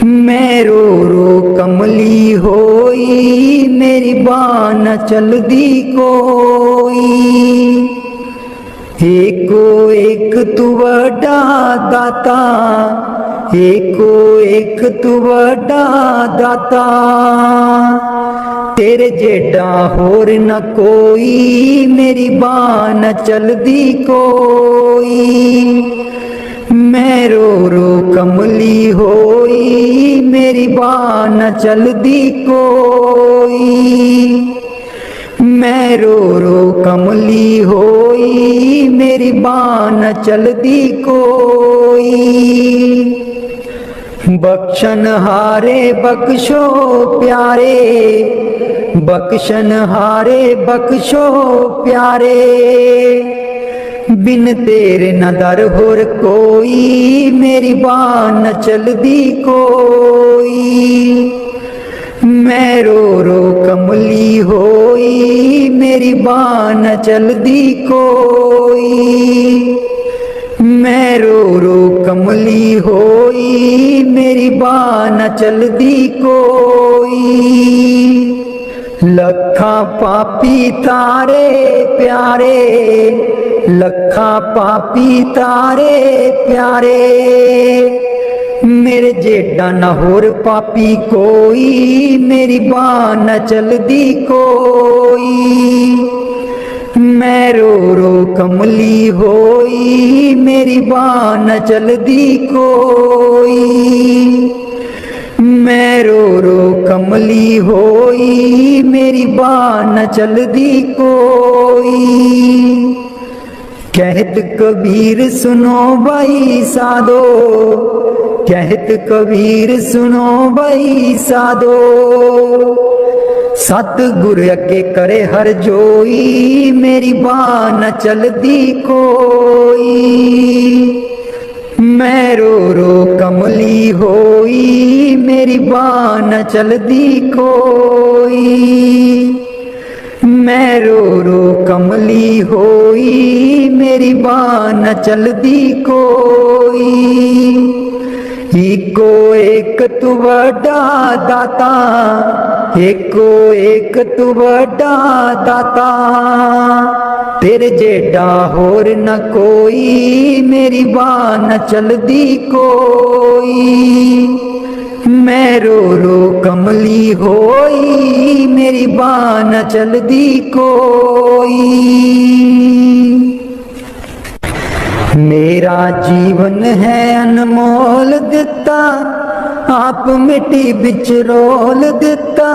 मैं रो रो कमली होई, मेरी बाह न चलदी कोई। एको एक तू वड्डा दाता, एको एक तू वड्डा दाता। तेरे जेडा होर न कोई, मेरी बाह न चलदी कोई। मैं रो रो कमली होई, मेरी बाह न चलदी कोई। मैं रो रो कमली होई, मेरी बाह न चलदी कोई। बख्शन हारे बख्शो प्यारे, बख्शन हारे बख्शो प्यारे। बिन तेरे न दर होर कोई, मेरी बाह न चलदी कोई। मैं रो रो कमली होई, मेरी बाह न चलदी कोई। मैं रो रो कमली होई, मेरी बाह न चलदी कोई। लखा पापी तारे प्यारे, लखा पापी तारे प्यारे। मेरे जेडा न होर पापी कोई, मेरी बाह न चलदी कोई। मैं रो रो कमली होई, मेरी बाह न चलदी कोई। मैं रो रो कमली होई, मेरी बाह न चलदी कोई। कहत कबीर सुनो भाई साधो, कहत कबीर सुनो भाई साधो। सतगुर अगे करे हर जोई, मेरी बाह न चलदी कोई। मैं रो रो कमली होई, मेरी बाह न चलदी कोई। मैं रो रो कमली होई, मेरी बाह न चलदी कोई। एको एक तू वड्डा दाता, एको एक तू वड्डा दाता। तेरे जेडा होर न कोई, मेरी बाह न चलदी कोई। मैं रो रो कमली होई, मेरी बाह न चलदी कोई। मेरा जीवन है अनमोल दिता, आप मिट्टी बिच रोल दिता।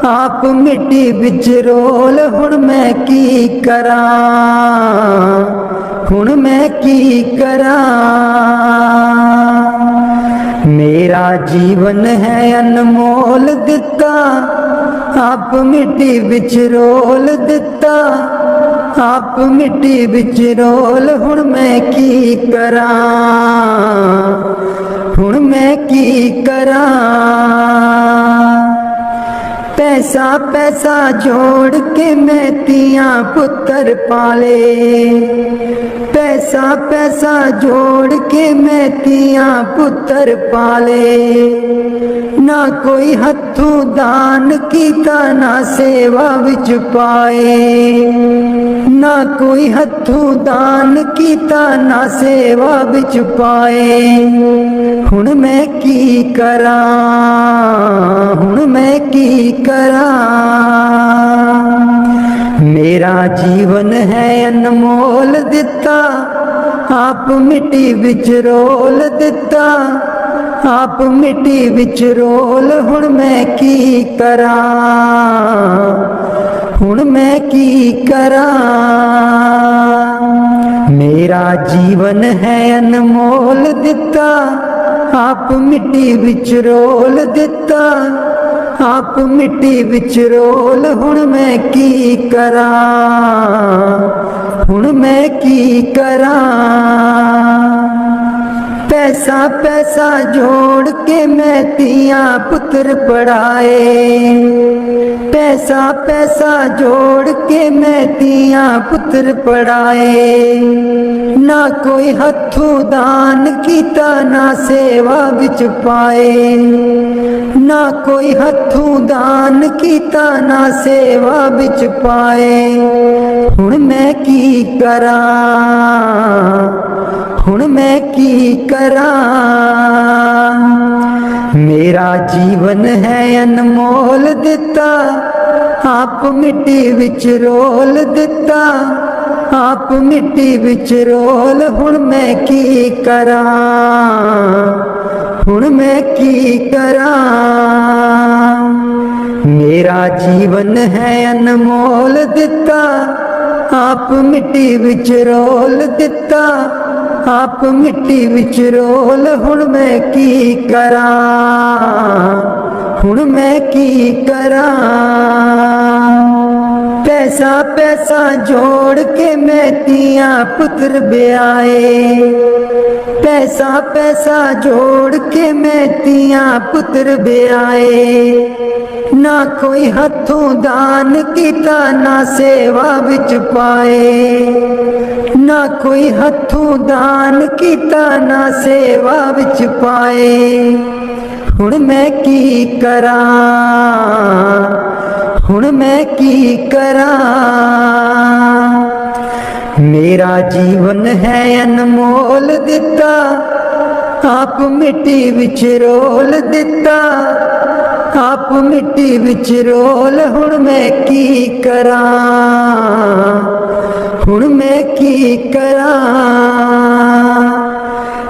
आप मिट्टी बिच रोल, हुण मैं की करा, हुण मैं की करा। मेरा जीवन है अनमोल दिता, आप मिट्टी बिच रोल दिता। आप मिट्टी बिच रोल, हुण मैं की करा, हुण मैं की करा। पैसा पैसा जोड़ के मैं तियां पुत्र पाले, पैसा पैसा जोड़ के मैं तियां पुत्र पाले। ना कोई हथों दान कीता, ना सेवा विच पाए। ना कोई हथों दान कीता, ना सेवा विच पाए। हुण मैं की करा, हुण मैं की करा। मेरा जीवन है अनमोल दिता, आप मिट्टी विच रोल दिता। आप मिट्टी विच रोल, हुण मैं की करा, हुण मैं की करा। मेरा जीवन है अनमोल दिता, आप मिट्टी विच रोल दिता। आप मिट्टी विच रोल, हुण मैं की करा, हुण मैं की करा। पैसा पैसा जोड़ के मैं तियां पुत्र पढ़ाए। पैसा पैसा जोड़ के मैं तियां पुत्र पढ़ाए। ना कोई हथों दान कीता ना सेवा विच पाए, ना कोई हथों दान कीता ना सेवा विच पाए। हुण मैं की करा, हुण मैं की करा। मेरा जीवन है अनमोल दिता, आप मिट्टी विच रोल दिता, आप मिट्टी विच रोल। हुण मैं की करा, हुण मैं की करा। मेरा जीवन है अनमोल दिता, आप मिट्टी विच रोल दिता, आप मिट्टी विच रोल। हुण मैं की करा, हुण मैं की करा। पैसा पैसा जोड़ के मैं तियां पुत्र ब्याए, पैसा पैसा जोड़ के मैं तियां पुत्र ब्याए। ना कोई हथों दान कीता ना सेवा विच पाए, ना कोई हथों दान कीता ना सेवा विच पाए। हुण मैं की करा, हुण मैं की करा। मेरा जीवन है अनमोल दिता, आप मिट्टी विच रोल दिता, आप मिट्टी विच रोल। हुण मैं की करा, हुण मैं की करा।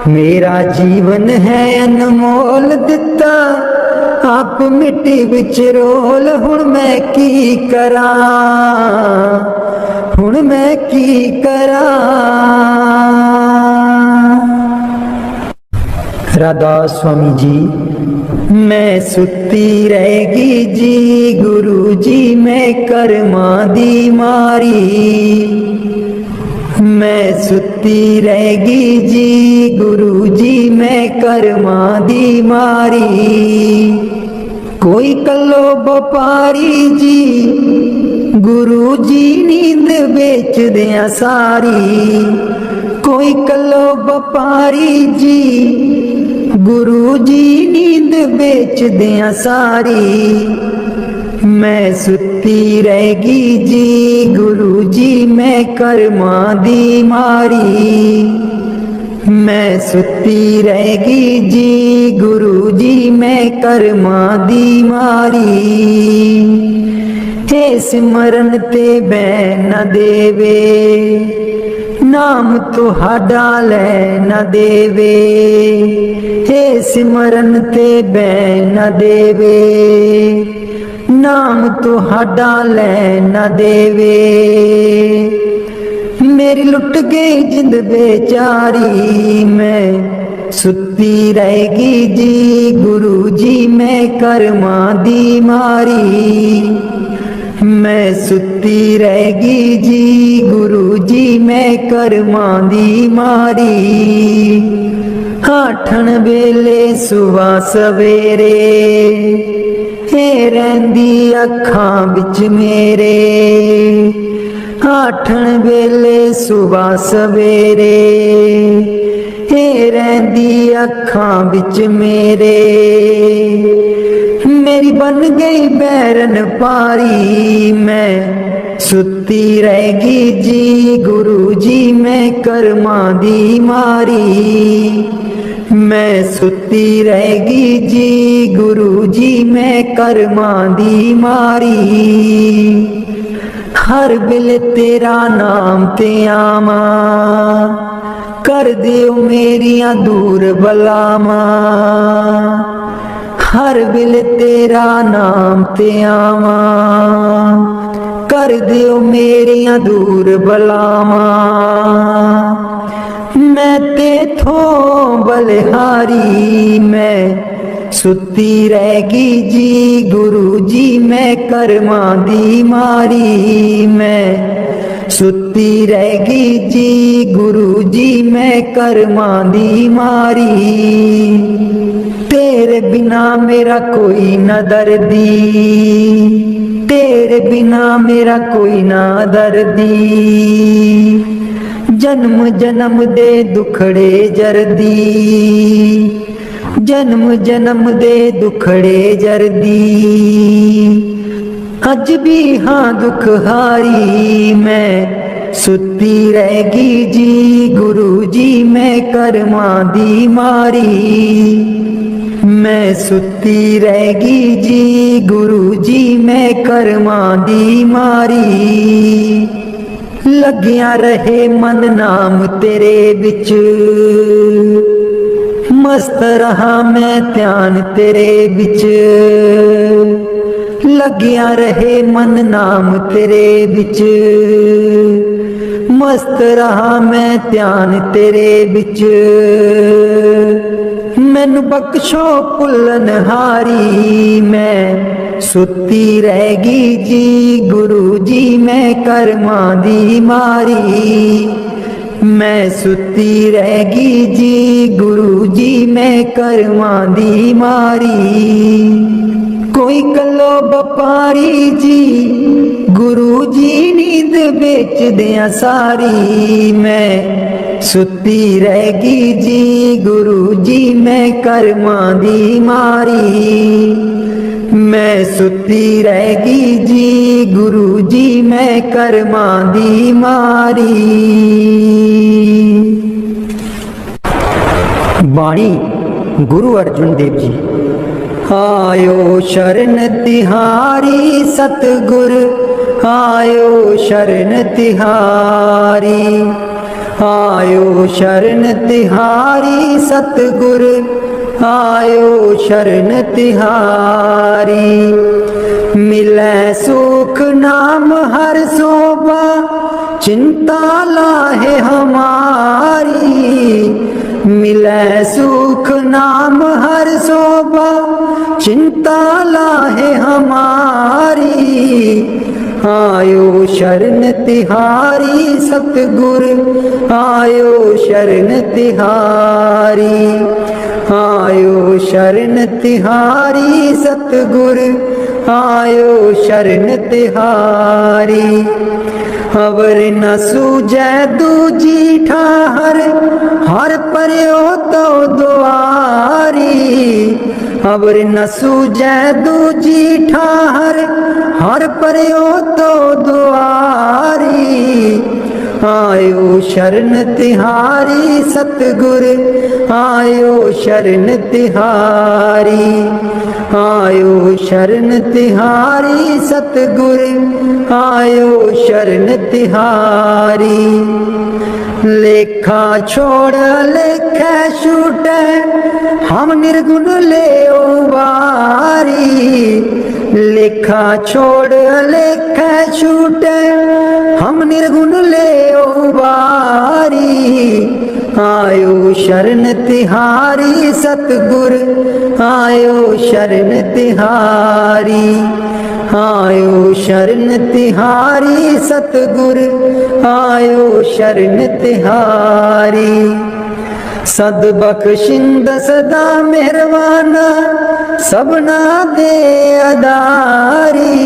मेरा जीवन है अनमोल दिता, आप मिट्टी विच रोल। हुण मैं की करा, हुण मैं की करा। राधा स्वामी जी। मैं सुती रहेगी जी गुरु जी मैं कर्मा दी मारी, मैं सुती रहेगी जी गुरु जी मैं कर्मा दी मारी। कोई कलो व्यापारी जी गुरु जी नींद बेच दिया सारी, कोई कलो व्यापारी जी गुरु जी नींद बेच दिया सारी। मैं सुती रहेगी जी गुरु जी मैं कर्मा दी मारी, मैं सुती रहेगी जी गुरु जी मैं कर्मा दी मारी। हे सिमरन ते बैन न देवे, नाम तुहाडा लै न देवे। हे सिमरन ते बैन न देवे, नाम तुहाडा लै न देवे। मेरी लुट गई जिंद बेचारी, मैं सुती रहेगी जी गुरु जी मैं कर्मा दी मारी, मैं सुती रहेगी जी गुरु जी मैं कर्मा दी मारी। आठन वेले सुबह सवेरे हे रहिंदी अखां विच मेरे, आठन वेले सुबह सवेरे हे रहिंदी अखां विच मेरे। मेरी बन गई बैरन पारी, मैं सुती रहेगी जी गुरु जी मैं कर्मा दी मारी, मैं सुती रहेगी जी गुरु जी मैं कर्मा दी मारी। हर बिल तेरा नाम ते आवा, कर दियो मेरिया दूर बलावा। हर बिल तेरा नाम ते आवा, कर दियो मेरिया दूर बलावा। मैं तेथों बलिहारी, मैं सुती रहेगी जी गुरु जी मैं कर्मा दी मारी, मैं सुती रहेगी जी गुरु जी मैं कर्मा दी मारी। तेरे बिना मेरा कोई न दर्दी, तेरे बिना मेरा कोई ना दर्दी। जन्म जन्म दे दुखड़े जरदी, जन्म जन्म दे दुखड़े जरदी। अज भी हाँ दुख हारी मैं सुती रहेगी जी, गुरु जी मैं कर्मा दी मारी। मैं सुती रहेगी जी, गुरु जी मैं कर्मा दी मारी। लग्या रहे मन नाम तेरे बिच, मस्त रहा मैं ध्यान तेरे बिच। लग्या रहे मन नाम तेरे बिच, मस्त रहा मैं ध्यान तेरे बिच। मैनू बख्शो भुल्लन हारी मैं सुती रहेगी जी, गुरु जी मैं कर्मा दी मारी। मैं सुती रहेगी जी, गुरु जी मैं कर्मा दी मारी। कोई कलो व्यापारी जी, गुरु जी नींद बेच दिया सारी। मैं सुती रहेगी जी, गुरु जी मैं कर्मा दी मारी। मैं सुती रहेगी जी, गुरु जी मैं कर्मा दी मारी। बाणी गुरु अर्जुन देव जी। आयो शरण तिहारी सतगुर, आयो शरण तिहारी। आयो शरण तिहारी सतगुर, आयो शरण तिहारी। मिलै सुख नाम हर शोभा, चिंता लाहे हमारी। मिलै सुख नाम हर शोभा, चिंता लाहे हमारी। आयो शरण तिहारी सतगुर, आयो शरण तिहारी। आयो शरण तिहारी सतगुर, आयो शरण तिहारी। अवर न सूझै दूजी ठाहर, हर पर्यो तो दुआरी। अवर न सूझै दूजी ठाहर, हर पर्यो तो दुआरी। आयो शरण तिहारी सतगुर, आयो शरण तिहारी। आयो शरण तिहारी सतगुर, आयो शरण तिहारी। लेखा छोड़ लेखा छूटे, हम निर्गुण ले वारी। लेखा छोड़ लेखा छूटे, हम निर्गुण ले वारी। आयो शरण तिहारी सतगुर, आयो शरण तिहारी। आयो शरण तिहारी सतगुर, आयो शरण तिहारी। सद बख्शिंद सदा मेहरबाना, सबना दे अदारी।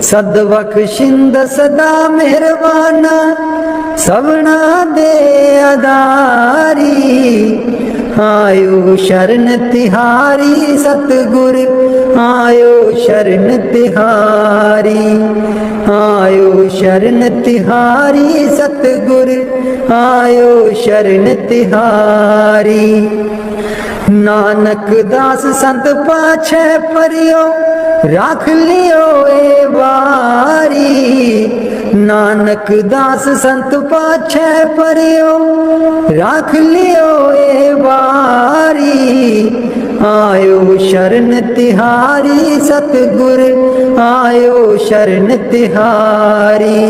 सद बख्शिंद सदा मेहरबाना, सबना दे अदारी। आयो शरण तिहारी सतगुर, आयो शरण तिहारी। आयो शरण तिहारी सतगुर, आयो शरण तिहारी। नानक दास संत पाछे परियो, राख लियो ए बारी। नानक दास संत पाछे परियो, राख लियो ए बारी। आयो शरण तिहारी सतगुर, आयो शरण तिहारी।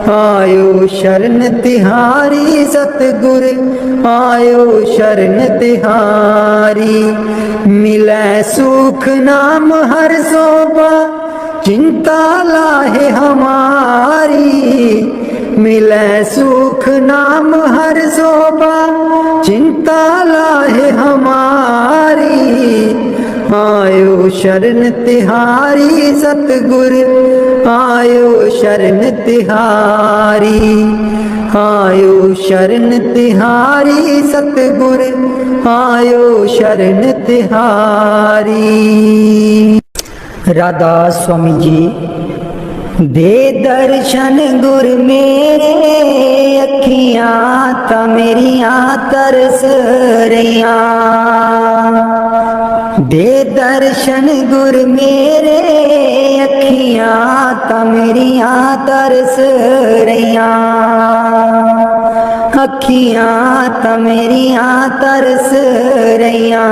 आयो शरण तिहारी सतगुर, आयो शरण तिहारी। मिलै सुख नाम हर शोभा, चिंता लाहे हमारी। मिलै सुख नाम हर शोभा, चिंता लाहे हमारी। आयो शरण तिहारी सतगुर, आयो शरण तिहारी, आयो शरण तिहारी सतगुर, आयो शरण तिहारी। राधा स्वामी जी दे दर्शन गुर मेरे, अखियां ता मेरियां तरस रहियां। दे दर्शन गुर मेरे, अखियां ता मेरियां तरस रहियां। अखियां ता मेरियां तरस रहियां।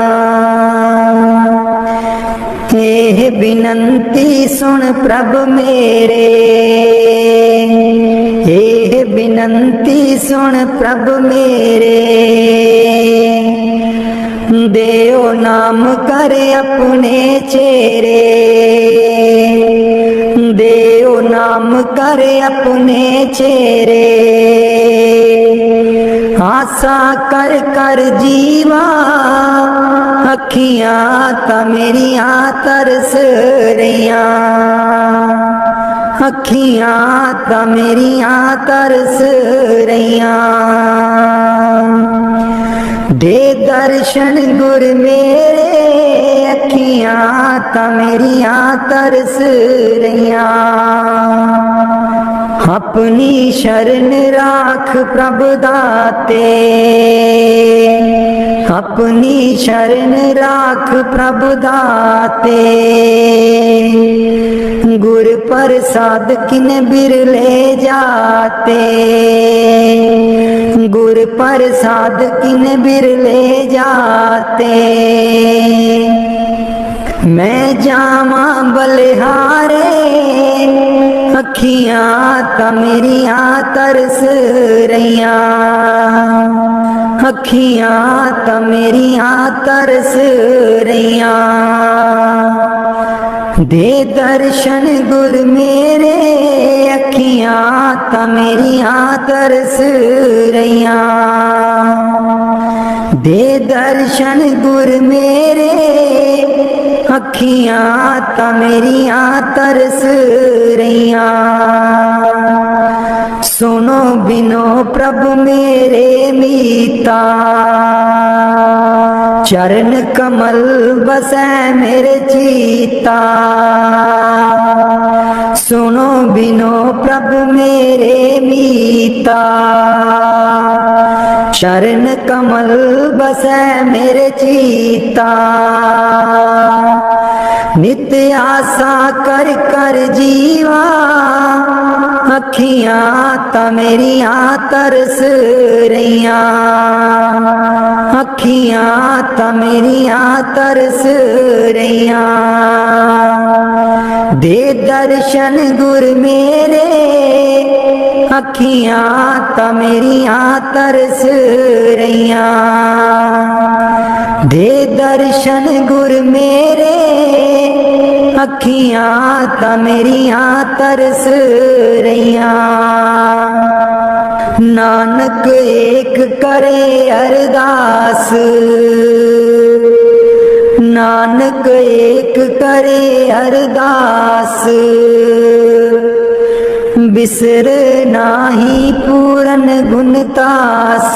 एह बिनंती सुन प्रभ मेरे, एह बिनंती सुन प्रभ मेरे। देओ नाम कर अपने चेरे, देओ नाम कर अपने चेरे। आशा कर कर जीवा, अखियां ता मेरियां तरस रहियां। अखियां ता मेरियां तरस रहियां। दे दर्शन गुर मेरे, अखियां ता मेरियां तरस रहियां। अपनी शरण राख प्रभ दाते, अपनी शरण राख प्रभ दाते। गुर प्रसाद किन बिरले जाते, गुर प्रसाद किन बिरले जाते। मैं जावा बलिहारे, अखियां ता मेरियां तरस रहियां। अखियां ता मेरियां तरस रहियां। दे दर्शन गुर मेरे, अखियां ता मेरियां तरस रहियां। दे दर्शन गुर मेरे, अखियां ता मेरियां तरस रहियां। सुनो बिनो प्रभु मेरे मीता, चरण कमल बसै मेरे चीता। सुनो बिनो प्रभु मेरे मीता, चरण कमल बसै मेरे चीता। नित्य आशा कर कर जीवा, अखियां ता मेरियां तरस रहियां। अखियां ता मेरियां तरस रहियां। दे दर्शन गुर मेरे, अखियां ता मेरियां तरस रहियां। दे दर्शन गुर मेरे, अखियां ता मेरियां तरस रहियां। नानक एक करे अरदास, नानक एक करे अरदास। बिसर नाही पूरन गुणतास,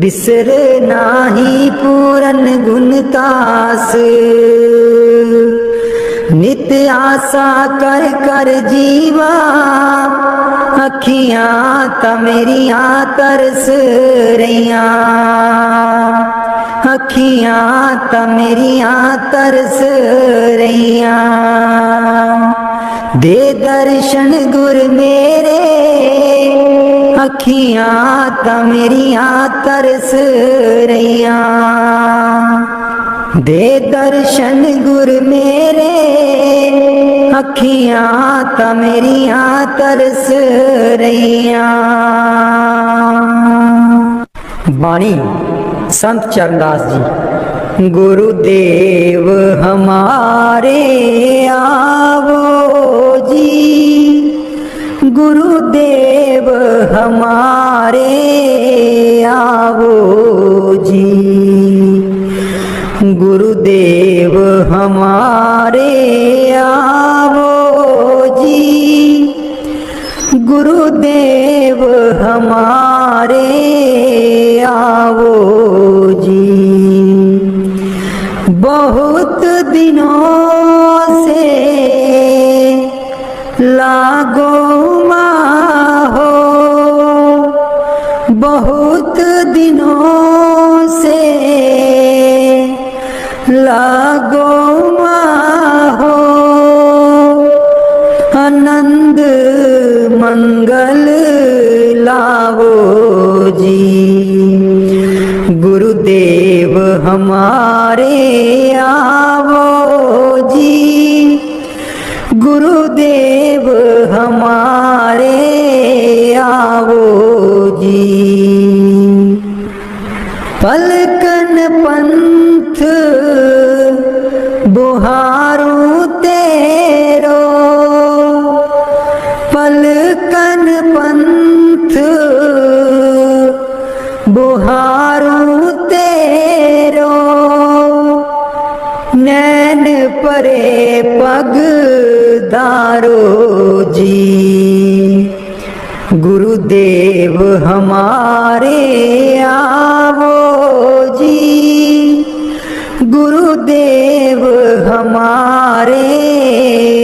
बिसर नाही पूरन गुणतास। नित्य आशा कर कर जीवा, अखियां ता मेरियां तरस रहियां। अखियां ता मेरियां तरस रहियां। दे दर्शन गुर मेरे, अखियां ता मेरियां तरस रहियां। दे दर्शन गुर मेरे, अखियां ता मेरियां तरस रहियां। बाणी संत चरणदास जी। गुरुदेव हमारे आवो जी, गुरुदेव हमारे आवो जी। गुरुदेव हमारे आवो जी, गुरुदेव हमारे आवो जी। बहुत दिनों से लागो माहो, बहुत दिनों से लागो माहो, आनंद मंगल लावो जी। गुरुदेव हमारे आवो जी, गुरुदेव हमारे आवो जी। पलकन पंथ बुहारू तेरो, पलकन पंथ बुहारू तेरो, नैन परे पग दारो जी। गुरुदेव हमारे आवो जी, गुरुदेव हमारे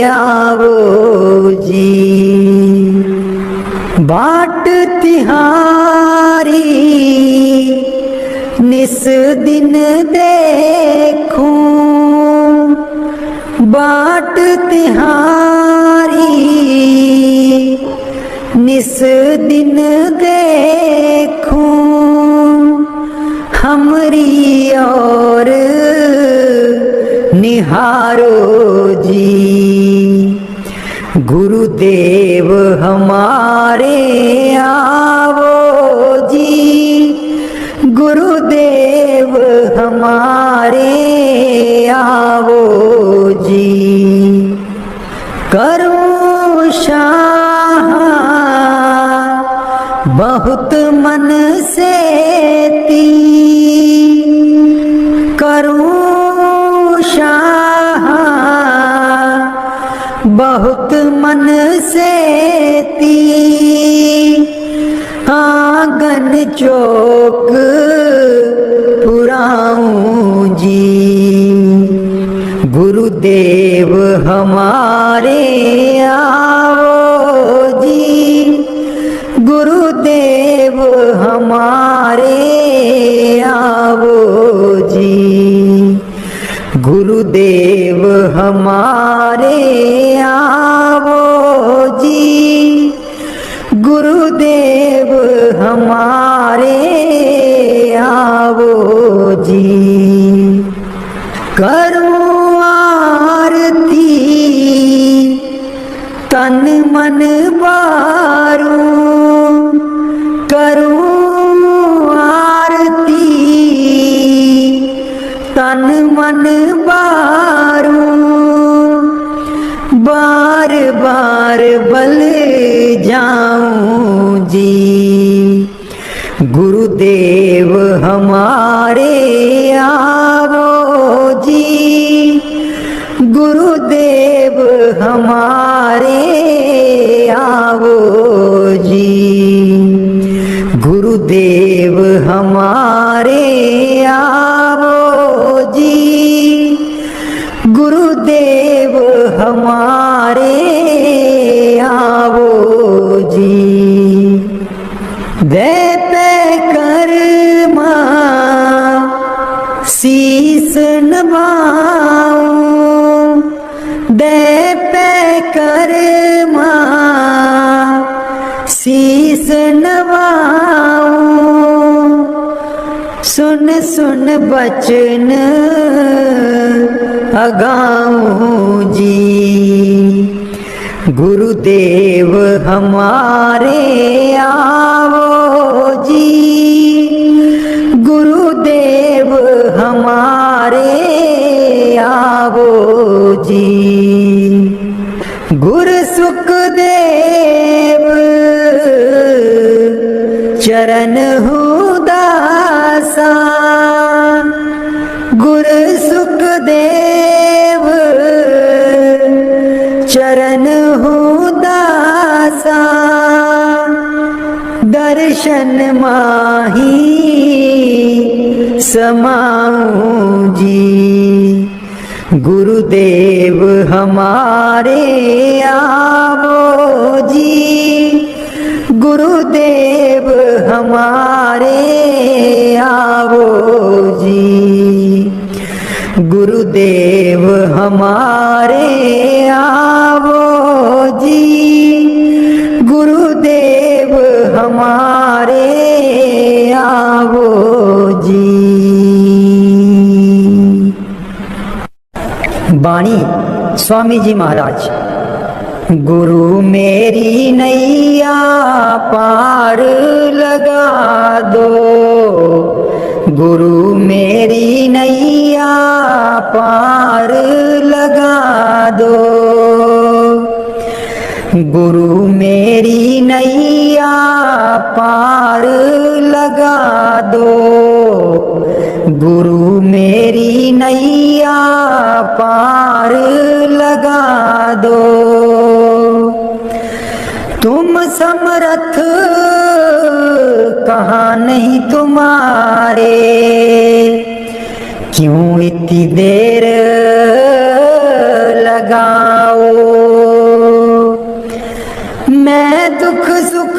आवो जी। बाट तिहारी निस दिन देखूं, बाट तिहारी निस दिन देखूं, हमरी और निहारो जी। गुरुदेव हमारे आवो जी, गुरुदेव हमारे आवो जी। करूं शाह बहुत मन से ती, करूं शाह बहुत मन से ती, आंगन चौक पुराऊं जी। गुरुदेव हमारे आओ जी, गुरुदेव हमारे आओ जी। गुरुदेव हमारे आओ जी, गुरुदेव हमारे आओ जी। करूं आरती तन मन बारूं, करूं आरती तन मन बारूं, बार बार बल जाऊं जी। गुरुदेव हमारे आओ जी, गुरुदेव हमारे आओ जी। गुरुदेव हमारे आओ जी, गुरुदेव हमारे आओ जी। दे पे कर्मा शीस नवाऊं, दे पे कर्मा शीस नवाऊं, सुन सुन बचन अगाऊं जी। गुरुदेव हमारे आओ जी, गुरुदेव हमारे आओ जी। गुरु सुखदेव चरण हूँ दासा, गुरु सुखदेव चरण हूँ दासा, दर्शन माही समाऊं जी। गुरुदेव हमारे आवो जी, गुरुदेव हमारे आवो जी, गुरुदेव हमारे आवो जी, गुरुदेव हमारे आवो जी। वाणी स्वामी जी महाराज। गुरु मेरी नैया पार लगा दो, गुरु मेरी नैया पार लगा दो, गुरु मेरी नैया पार लगा दो, गुरु मेरी नैया पार लगा दो। तुम समर्थ कहाँ नहीं तुम्हारे, क्यों इतनी देर लगाओ। मैं दुख सुख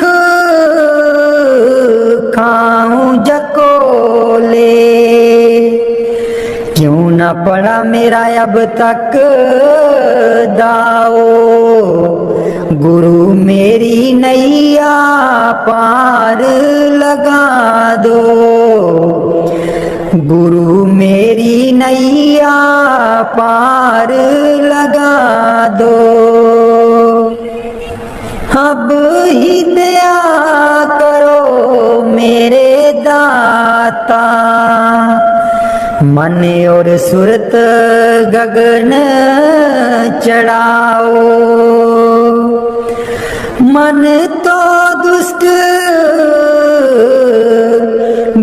खाऊं जकोले, क्यों न पड़ा मेरा अब तक दाओ। गुरु मेरी नैया पार लगा दो, गुरु मेरी नैया पार लगा दो। अब ही दया करो मेरे दाता, मन और सुरत गगन चढ़ाओ। मन तो दुष्ट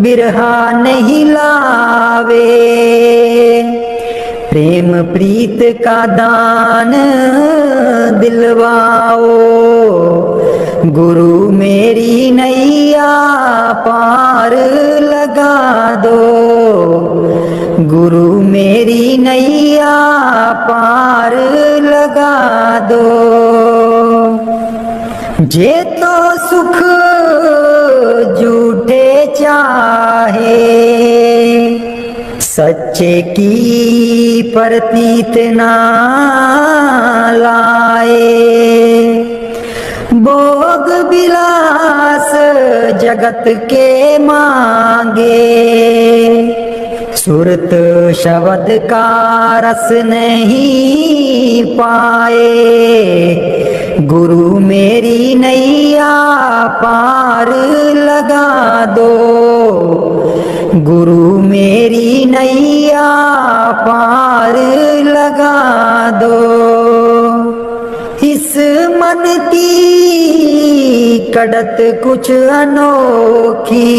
बिरहा नहीं लावे, प्रेम प्रीत का दान दिलवाओ। गुरु मेरी नैया पार लगा दो, गुरु मेरी नैया पार लगा दो। जे तो सुख झूठे चाहे, सच्चे की प्रतीत ना लाए। भोग विलास जगत के मांगे, सुरत शब्द का रस नहीं पाए। गुरु मेरी नैया पार लगा दो, गुरु मेरी नैया पार लगा दो। इस मन की कड़त कुछ अनोखी,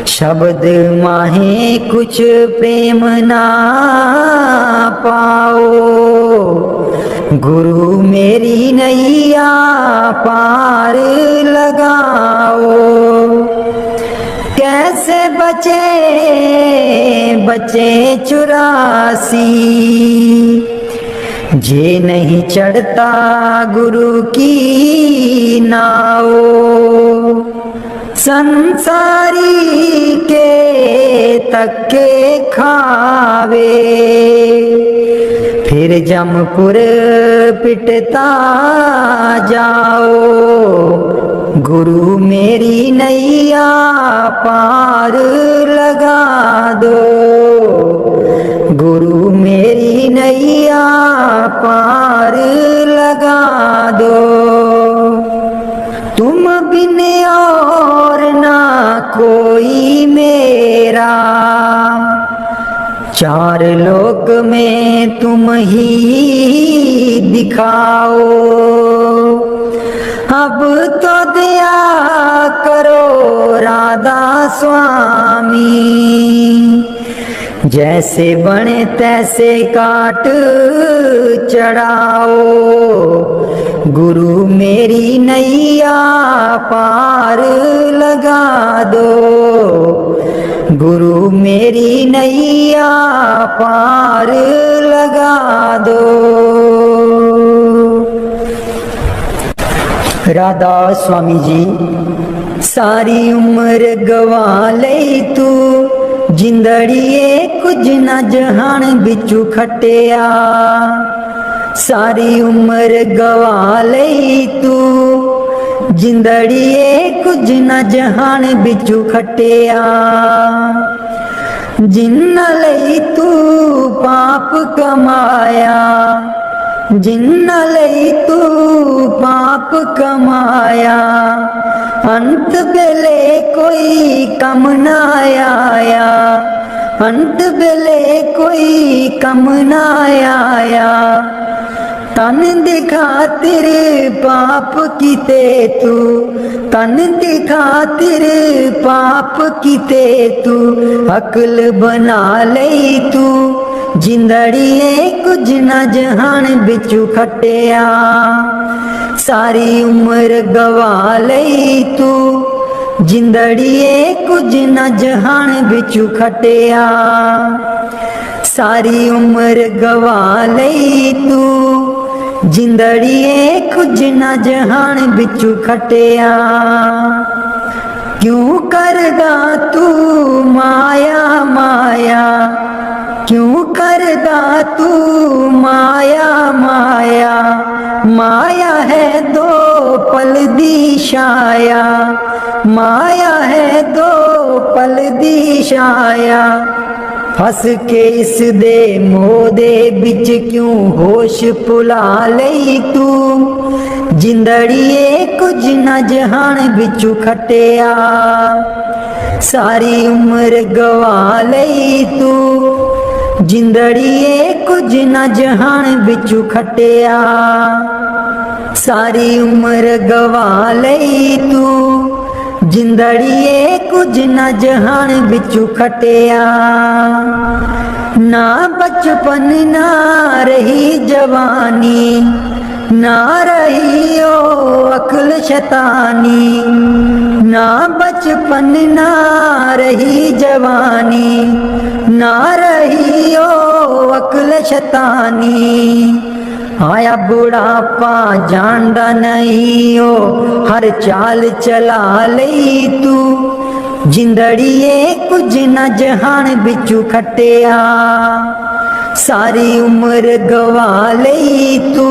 शब्द माहे कुछ प्रेम ना पाओ। गुरु मेरी नैया पार लगाओ। कैसे बचे बचे 84, जे नहीं चढ़ता गुरु की नाव। संसारी के तक्के खावे, फिर जमपुर पिटता जाओ। गुरु मेरी नैया पार लगा दो, गुरु मेरी नैया पार लगा दो। तुम बिन और ना कोई मेरा, चार लोक में तुम ही दिखाओ। अब तो दया करो राधा स्वामी, जैसे बने तैसे काट चढ़ाओ, गुरु मेरी नैया पार लगा दो, गुरु मेरी नैया पार लगा दो। राधा स्वामी जी, सारी उम्र गवा ले तू, जिंदड़िए कुछ न जहान बिचू खटिया, सारी उम्र गवा ले तू, जिंदड़िए कुछ न जहान बिचू खटिया। जिन्ना लई तू पाप कमाया, जिन्ना लई तू पाप कमाया, अंत बेले कोई कम ना आया, अंत बेले कोई कम ना आया। तन दिखा तेरे पाप किते तू, तन दिखा तेरे पाप किते तू, अकल बना ले तू, जिंदड़िए कुछ न जहान बिचू खटिया, सारी उम्र गवा ले तू, जिंदड़िए कुछ न जहान बिचू खटिया, सारी उम्र गवा ले तू, जिंदड़िए कुछ न जहान बिचू खटिया। क्यों करदा तू माया माया, क्यों करदा तू माया माया, माया है दो पल दी छाया, माया है दो पल दी छाया। फस के इस दे मोह दे बिच क्यों होश भुला लई तू, जिंदड़िए कुछ न जहान बिचू खटिया, सारी उम्र गवा लई तू, जिंदड़िए कुछ न जहान बिचू खटिया, सारी उम्र गवा लई तू, जिंदड़िए कुछ न जहान बिचू खटिया। ना बचपन ना रही जवानी, ना रही ओ अक्ल शैतानी, ना बचपन ना रही जवानी, ना रही ओ अक्ल शैतानी। आया बुढ़ापा जानदा नहीं ओ हर चाल चला लई तू, जिंदड़िए कुछ न जहान बिचू खटिया, सारी उम्र गवा लई तू,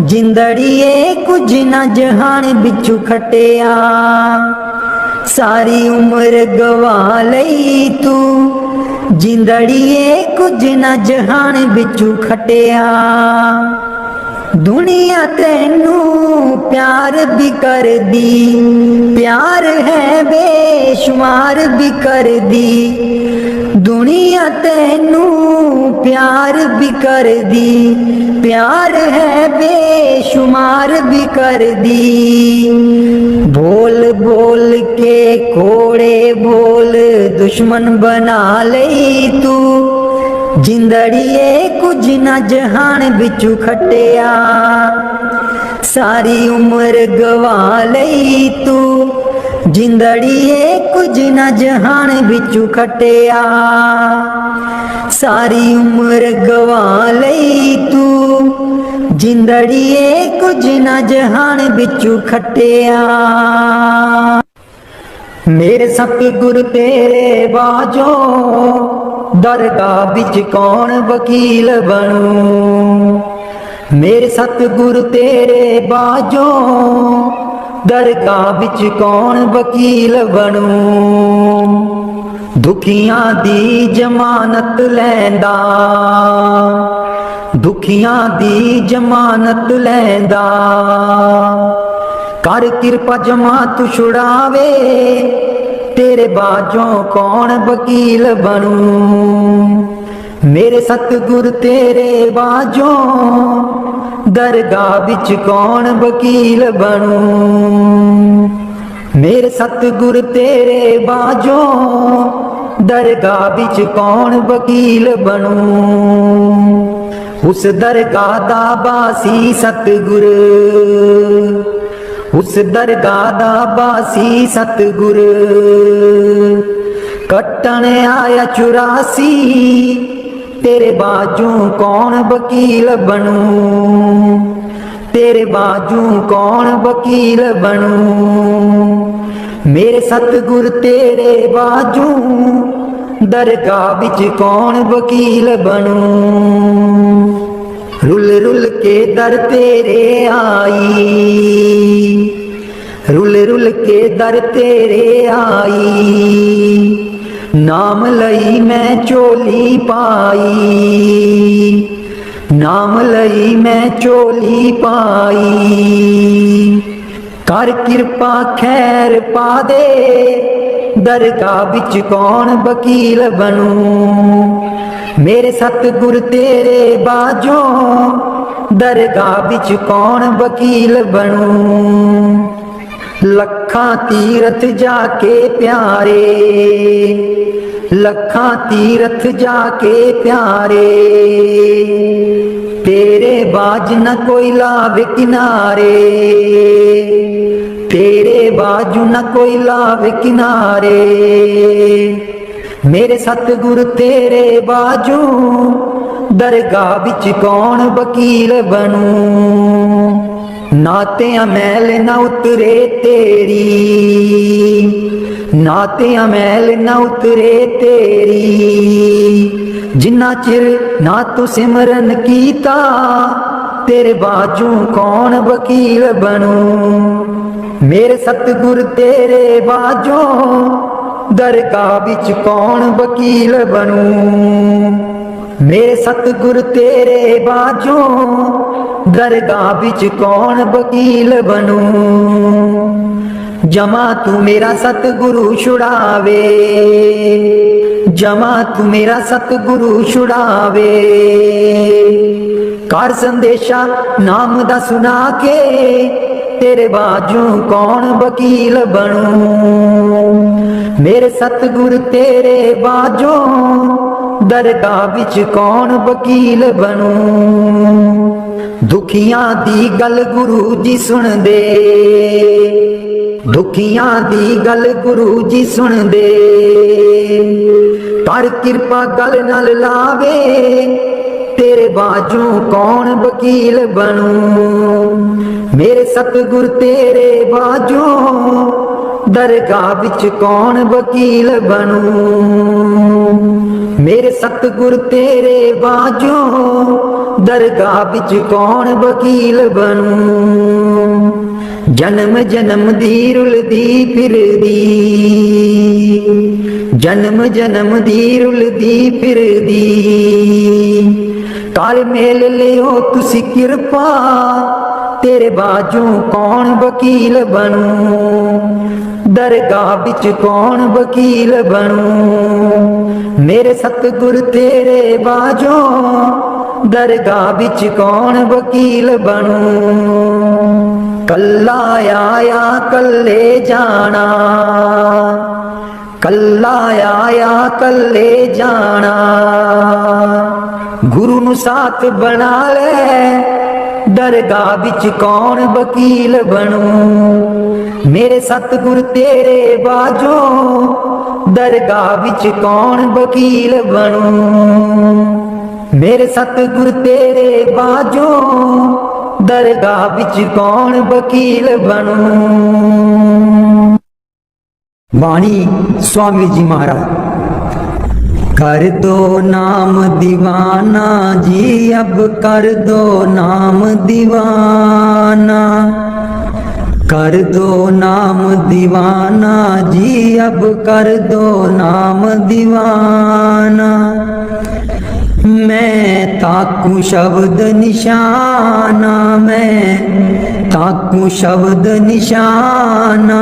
जिंदड़िए कुछ न जहान बिचू खटिया, सारी उम्र गवा लई तू, जिंदड़िए कुछ न जहान बिचू खटिया। दुनिया तेनू प्यार भी कर दी, प्यार है बेशुमार भी कर दी, दुनिया तेनू प्यार भी कर दी, प्यार है बेशुमार भी कर दी। बोल बोल के कोड़े बोल दुश्मन बना ले तू, जिंदड़िए कुछ न जहान बिचू खटिया, सारी उम्र गवा लई तू, जिंदड़िए कुछ न जहान बिचू खटिया, सारी उम्र गवा लई तू, जिंदड़िए कुछ न जहान बिचू खटिया। मेरे सतगुर तेरे बाजो, दरगाह बिच कौन वकील बनूं, मेरे सतगुर तेरे बाजो, दरगाह बिच कौन वकील बनूं। दुखियां दी जमानत लैंदा, दुखियां दी जमानत लैंदा, कर किरपा जमा तू छुड़ावे, तेरे बाजों कौन वकील बनूं। मेरे सतगुर तेरे बाजों, दरगाह बिच कौन वकील बनूं। मेरे सतगुर तेरे बाजों, दरगाह बिच कौन वकील बनूं। उस दरगाह दा बासी सतगुर, उस दरगाह दा बासी सतगुर, कट्टन आया 84 तेरे बाजू कौन वकील बनूं, तेरे बाजू कौन वकील बनूं। मेरे सतगुर तेरे बाजू दरगाह बिच कौन वकील बनूं। रुल रुल के दर तेरे आई, रुल रुल के दर तेरे आई, नाम लई मैं चोली पाई, नाम लई मैं चोली पाई। कर किरपा खैर पा दे दरगाह बिच कौन वकील बनूं। मेरे सतगुर तेरे बाजों दरगाह बिच कौन वकील बनूं। लखां तीरथ जाके प्यारे, लखां तीरथ जाके प्यारे, तेरे बाज न कोई लावे किनारे, तेरे बाजू न कोई लावे किनारे। मेरे सतगुर तेरे बाजू दरगाह बिच कौन वकील बनूं। नाते अमैल न उतरे तेरी, नाते अमैल न उतरे तेरी, जिन्ना चिर ना तू सिमरन कीता तेरे बाजू कौन वकील बनूं। मेरे सतगुर तेरे बाजों दरगाह बिच कौन वकील बनूं। मेरे सतगुर तेरे बाजों दरगाह बिच कौन वकील बनूं। जमा तू मेरा सतगुरु छुड़ावे, जमा तू मेरा सतगुरु छुड़ावे। कर संदेशा नाम दा सुना के तेरे बाजू कौन वकील बनूं। मेरे सतगुर तेरे बाजों दरगाह बिच कौन वकील बनूं। दुखियां दी गल गुरु जी सुन दे, दुखियां दी गल गुरु जी सुन दे। कर किरपा गल नाल लावे तेरे बाजू कौन वकील बनूं। मेरे सतगुर तेरे बाजू दरगाह बिच कौन वकील बनूं। मेरे सतगुर तेरे बाजू दरगाह बिच कौन वकील बनूं। जन्म जन्म दी रुलदी फिरदी, जन्म जन्म दी रुलदी फिरदी। काल मेल लियो तुसी किरपा तेरे बाजू कौन वकील बनूं। दरगाह बिच कौन वकील बनूं। मेरे सतगुर तेरे बाजों दरगाह बिच कौन वकील बनूं। कल्ला आया कल्ले जाना, कल्ला आया कल्ले जाना। गुरु नू साथ बना ले दरगाह बिच कौन वकील बनूं। मेरे सतगुर तेरे बाजों दरगाह बिच कौन वकील बनूं। मेरे सतगुर तेरे बाजों दरगाह बिच कौन वकील बनूं। बाणी स्वामी जी महाराज। कर दो नाम दीवाना जी, अब कर दो नाम दीवाना। कर दो नाम दीवाना जी, अब कर दो नाम दीवाना। मैं ताकू शब्द निशाना, मैं ताकू शब्द निशाना।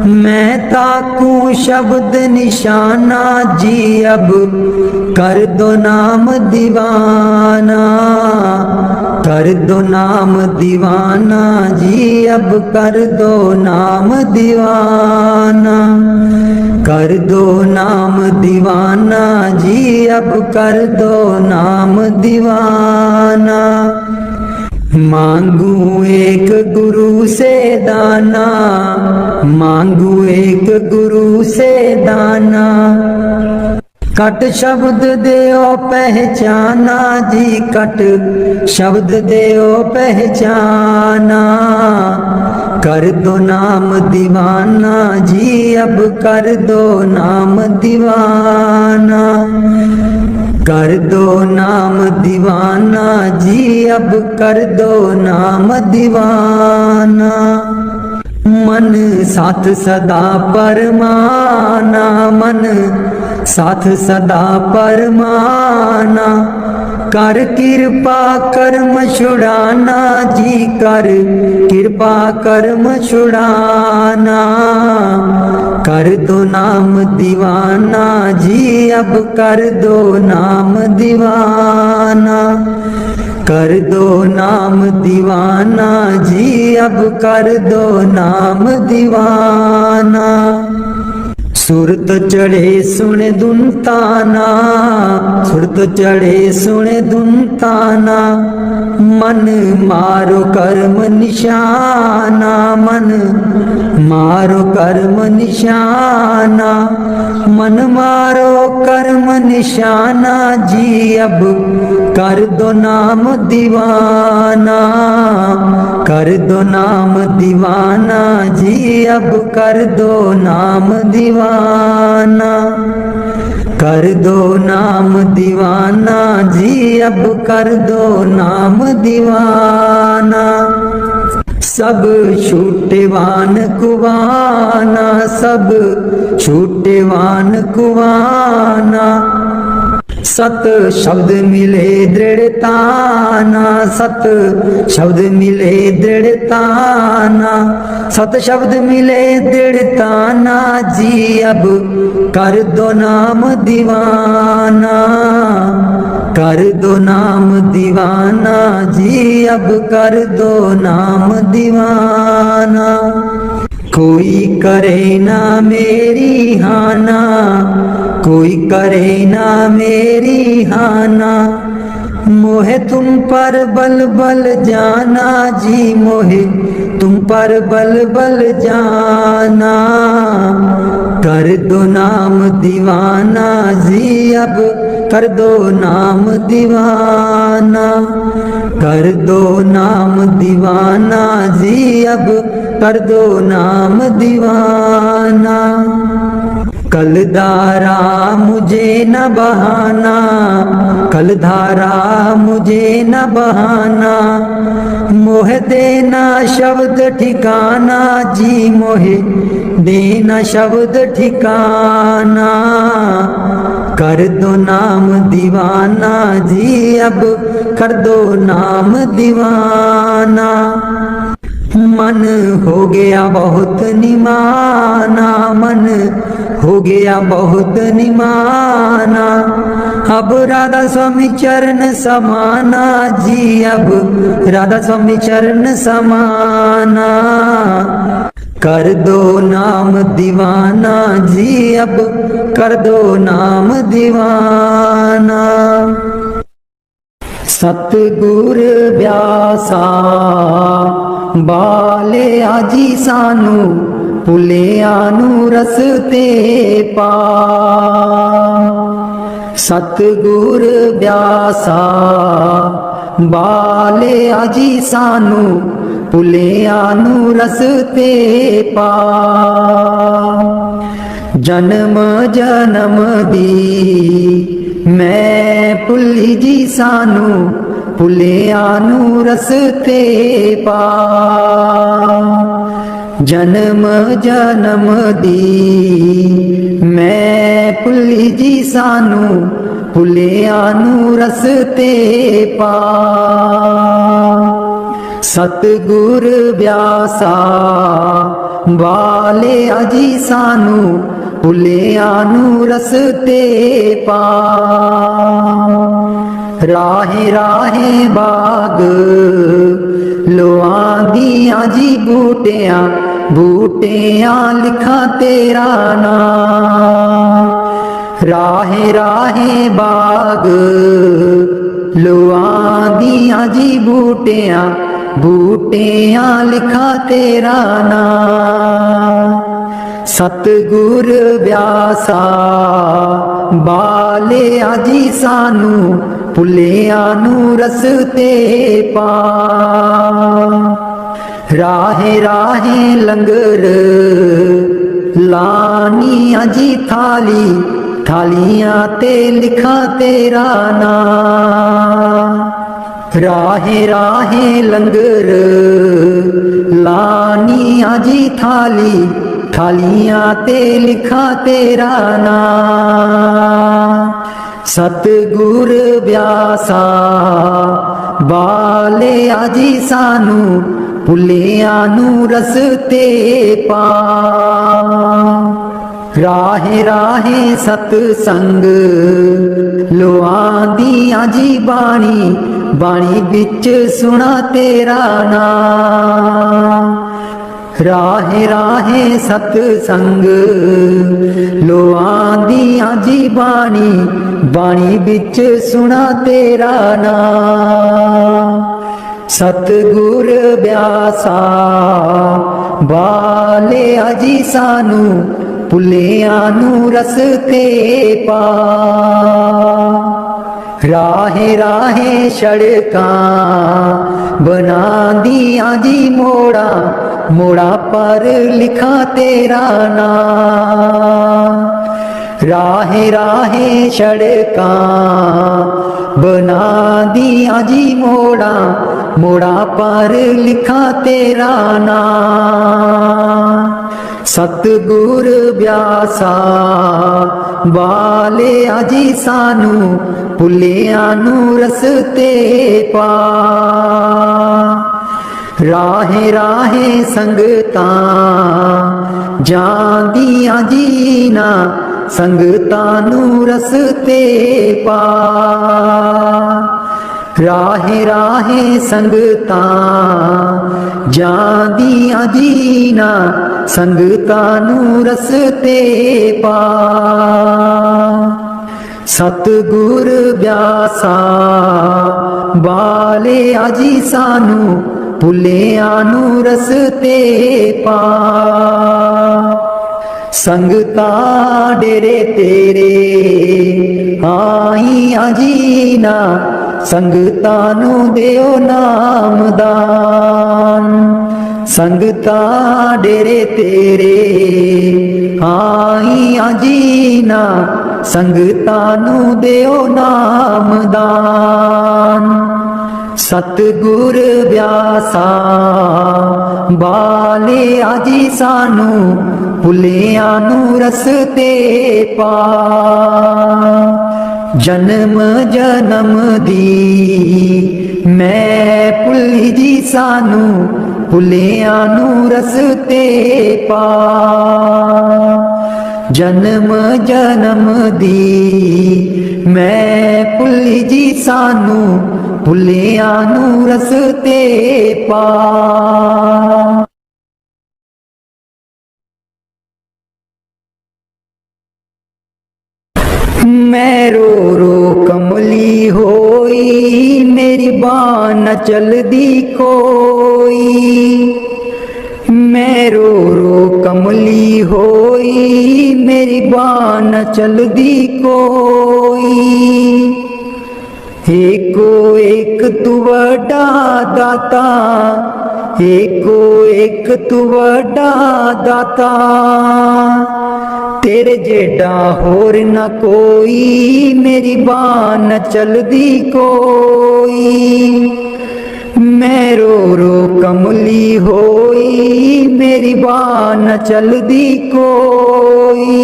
मैं ताकू शब्द निशाना जी, अब कर दो नाम दीवाना। कर दो नाम दीवाना जी, अब कर दो नाम दीवाना। कर दो नाम दीवाना जी, अब कर दो नाम दीवाना। मांगू एक गुरु से दाना, मांगू एक गुरु से दाना। कट शब्द देओ पहचाना जी, कट शब्द देओ पहचाना। कर दो नाम दीवाना जी, अब कर दो नाम दीवाना। कर दो नाम दीवाना जी, अब कर दो नाम दीवाना। मन साथ सदा परमाना, मन साथ सदा परमाना। कर कृपा कर्म छुड़ाना जी, कर कृपा कर्म छुड़ाना। कर दो नाम दीवाना जी, अब कर दो नाम दीवाना। कर दो नाम दीवाना जी, अब कर दो नाम दीवाना। सुरत चढ़े सुन धुन ताना, सुरत चढ़े सुन धुन ताना। मन मारो कर्म निशाना, मन मारो कर्म निशाना। मन मारो कर्म निशाना जी, अब कर दो नाम दीवाना। कर दो नाम दीवाना जी, अब कर दो नाम दीवाना। कर दो नाम दीवाना जी, अब कर दो नाम दीवाना। सब छूटेवान कुवाना, सब छूटेवान कुवाना। सत शब्द मिले दृढ़ताना, सत शब्द मिले दृढ़ताना। सत शब्द मिले दृढ़ताना जी, अब कर दो नाम दीवाना। कर दो नाम दीवाना जी, अब कर दो नाम दीवाना। कोई करे ना मेरी हाना, कोई करे ना मेरी हाना। मोहे तुम पर बल बल जाना जी, मोहे तुम पर बल बल जाना। कर दो नाम दीवाना जी, अब कर दो नाम दीवाना। कर दो नाम दीवाना जी, अब कर दो नाम दीवाना। कल धारा मुझे न बहाना, कल धारा मुझे न बहाना। मोह देना शब्द ठिकाना जी, मोहे देना शब्द ठिकाना। कर दो नाम दीवाना जी, अब कर दो नाम दीवाना। मन हो गया बहुत निमाना, मन हो गया बहुत निमाना। अब राधा स्वामी चरण समाना जी, अब राधा स्वामी चरण समाना। कर दो नाम दीवाना जी, अब कर दो नाम दीवाना। सतगुर व्यासा बाले आजी सानू पुलियानू रस्ते पा। सतगुर व्यासा बाले आजी सानू पुलियानू रस्ते पा। जन्म जन्म दी मैं पुली जी सानू पुलियानू रस्ते पा। जन्म जन्म दी मैं पुली जी सानू पुलियानू रस्ते पा। सतगुर व्यासा वाले अजी सानू पुलियानू रस्ते पा। राहे राहे बाग लोआं दियां जी बूटियां बूटियां लिखा तेरा नाम। राहे राहे बाग लुआंदियां जी बूटियां, बूटियां लिखा तेरा नाम। सतगुर व्यासा बालिया जी सानू भुलिया नू रस्ते पा। राहे राहे लंगर लानिया जी थाली, थालियां ते लिखा तेरा नाम। राहे राहे लंगर लानिया जी थाली, थालियां ते लिखा तेरा नाम। सतगुर व्यासा बालिया जी सानू भुलिया नू रस्ते पा। राहे राहे सतसंग लुआंदियां जी बाणी, बाणी बिच सुना तेरा नाम। राहे राहे सतसंग लुआंदियां जी बाणी, बाणी बिच सुना तेरा नाम। सतगुर व्यासा बालिया जी सानू भुलिया नू रस्ते पा। राहे राहे सड़कां बनांदियां जी मोड़ा, मोड़ा पर लिखा तेरा नाम। राहे राहे सड़कां बनांदियां जी मोड़ा, मोड़ा पर लिखा तेरा नाम। सतगुर व्यासा बालिया जी सानू भुलिया नू रस्ते पा। राहे राहे संगतां जांदियां जी ना, संगतां नू रस्ते पा। राहे राहे संगतां जांदियां जी ना, संगतां नू रस्ते पा। सतगुर व्यासा बालिया जी सानू भुलिया नू रस्ते पा। संगतां डेरे तेरे आईयां जी ना, संगतां नू देओ नामदान। संगतां डेरे तेरे आईयां जी ना, संगतां नू देओ नामदान। सतगुर व्यासा बालिया जी सानू भुलिया नू रस्ते पा। जन्म जन्म दी मैं भुली जी सानू भुलिया नू रस्ते पा। जन्म जन्म दी मैं भुली जी सानू भुलिया नू रस्ते पा। मैं रो रो कमली होई, मेरी बाँ न चलदी कोई। मैं रो रो कमली होई, मेरी बाँ न चलदी कोई। एको एक तू वड्डा दाता, एको एक तू वड्डा दाता। तेरे जेडा होर न कोई, मेरी बाँ न चलदी कोई। मैं रो रो कमली होई, मेरी बाँ न चलदी कोई।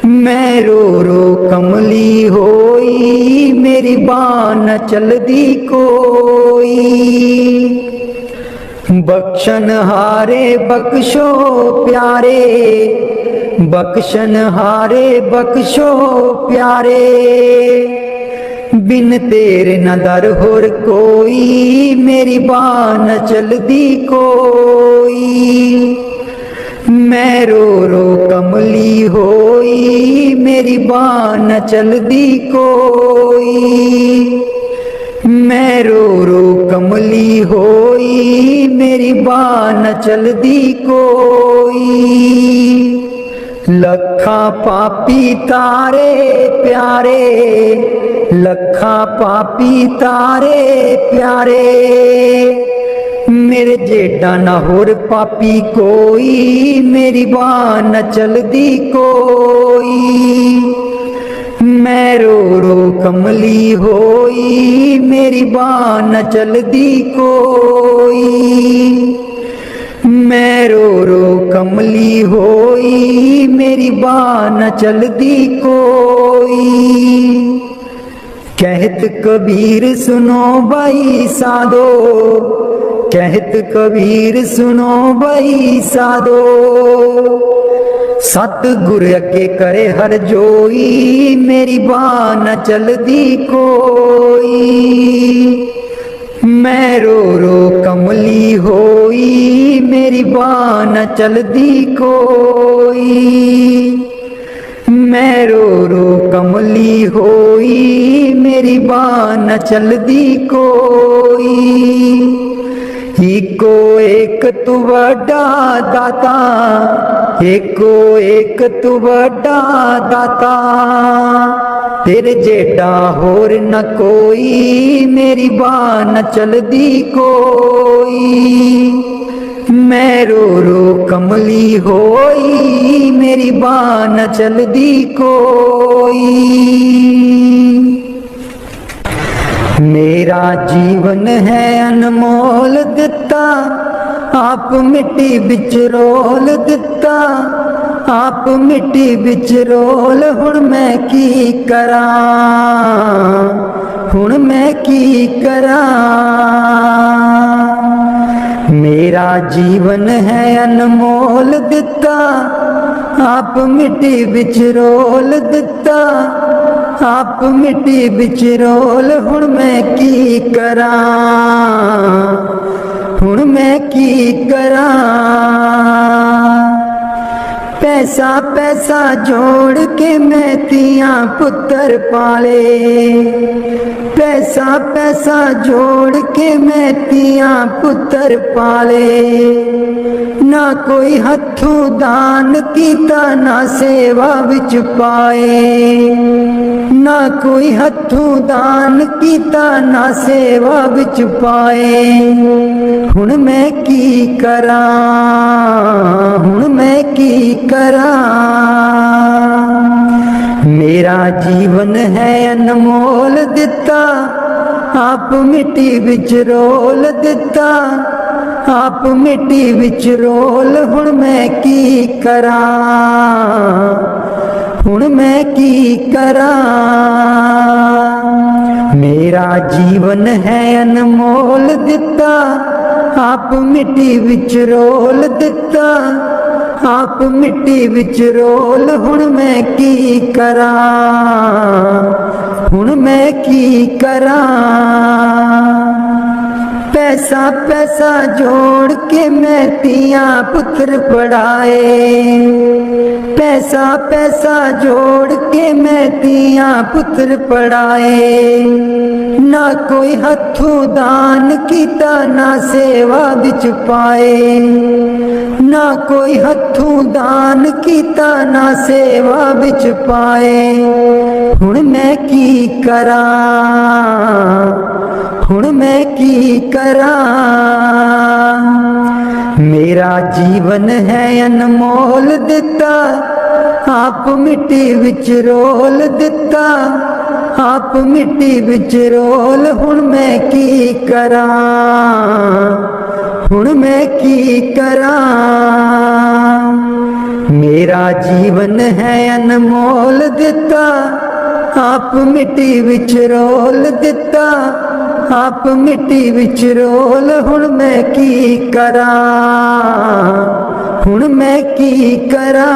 मैं रो रो कमली होई, मेरी बाँ न चलदी कोई। बख्शन हारे बख्शो प्यारे, बख्शन हारे बख्शो प्यारे। बिन तेरे न दर होर कोई, मेरी बाह न चलदी कोई। मैं रो रो कमली होई, मेरी बाह न चलदी कोई। मैं रो रो कमली होई, मेरी बाह न चलदी कोई। लखा पापी तारे प्यारे, लखा पापी तारे प्यारे, मेरे जेडा न होर पापी कोई, मेरी बाह न चलदी कोई। मैं रो रो कमली होई, मेरी बाह न चलदी कोई। मैं रो रो कमली होई, मेरी बाह न चलदी कोई। कहत कबीर सुनो भाई साधो, कहत कबीर सुनो भाई साधो। सतगुर अगे करे हर जोई, मेरी बाह न चलदी कोई। मैं रो रो कमली होई, मेरी बाह न चलदी कोई। मैं रो रो कमली होई, मेरी बाह न चलदी कोई। एको एक तू वड्डा दाता, एको एक तू वड्डा दाता, तेरे जेडा होर न कोई, मेरी बाह न चलदी कोई। मैं रो रो कमली होई, मेरी बाह न चलदी कोई। मेरा जीवन है अनमोल दिता, आप मिट्टी बिच रोल दिता, आप मिट्टी बिच रोल। हुण मैं की करा, हुण मैं की करा। मेरा जीवन है अनमोल दिता, आप मिट्टी बिच रोल दिता, आप मिट्टी बिच रोल। हुण मैं की करा, हुण मैं की करा। पैसा पैसा जोड़ के मैं तियां पुत्र पाले, पैसा पैसा जोड़ के मैं तियां पुत्र पाले। ना कोई हथों दान कीता, ना सेवा विच पाए, ना कोई हथों दान कीता, ना सेवा विच पाए। हुण मैं की करा, हुण मैं की करा। मेरा जीवन है अनमोल दिता, आप मिट्टी बिच रोल दिता, आप मिट्टी बिच रोल। हुण मैं की करा, हुण मैं की करा। मेरा जीवन है अनमोल दिता, आप मिट्टी बिच रोल दिता, आप मिट्टी बिच रोल। हुण मैं की करा, हुण मैं की करा। पैसा पैसा जोड़ के मैं तियां पुत्र पढ़ाए, पैसा पैसा जोड़ के मैं तियां पुत्र पढ़ाए। ना कोई हथों दान कीता, ना सेवा विच पाए, ना कोई हथों दान कीता, ना सेवा विच पाए। हुण मैं की करा, हुण मैं की करा। मेरा जीवन है अनमोल दिता, आप मिट्टी विच रोल दिता, आप मिट्टी विच रोल। हुण मैं की करा, हुण मैं की करा। मेरा जीवन है अनमोल दिता, आप मिट्टी विच रोल दिता, आप मिट्टी विच रोल। हुण मैं की करा, हुण मैं की करा।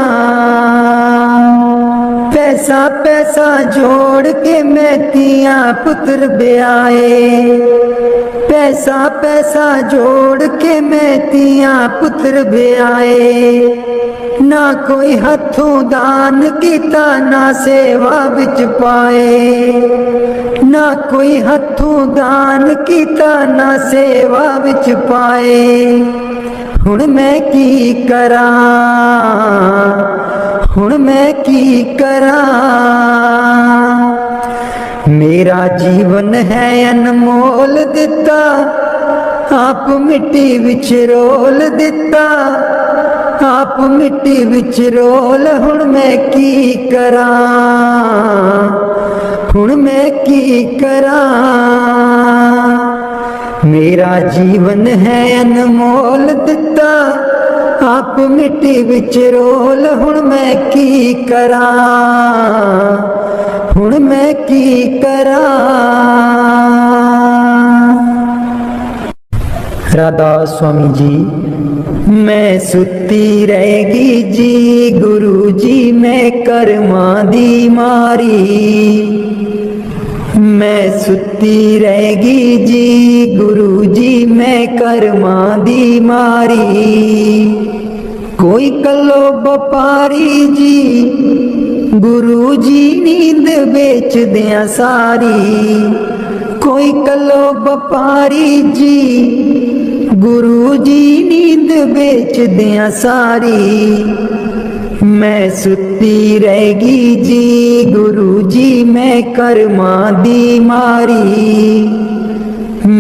पैसा पैसा जोड़ के मैं तियां पुत्र ब्याए, पैसा पैसा जोड़ के मैं तियां पुत्र ब्याए। ना कोई हथों दान किता ना सेवा विच पाए, ना कोई हथों दान किता ना सेवा विच पाए। हुण मैं की करां, हुण मैं की करां। मेरा जीवन है अनमोल दिता, आप मिट्टी विच रोल दिता, आप मिट्टी विच रोल। हुण मैं की करां, हुण मैं की करां। मेरा जीवन है अनमोल दिता, आप मिट्टी विच रोल। हुण मैं की करां, हुण मैं की करां। राधा स्वामी जी। मैं सुती रहेगी जी गुरु जी मैं कर्मां दी मारी, मैं सुती रहेगी जी गुरु जी मैं कर्मां दी मारी। कोई कलो व्यापारी जी गुरु जी नींद बेच दिया सारी, कोई कलो व्यापारी जी गुरु जी नींद बेच दिया सारी। मैं सुती रहेगी जी गुरु जी मैं कर्मां दी मारी,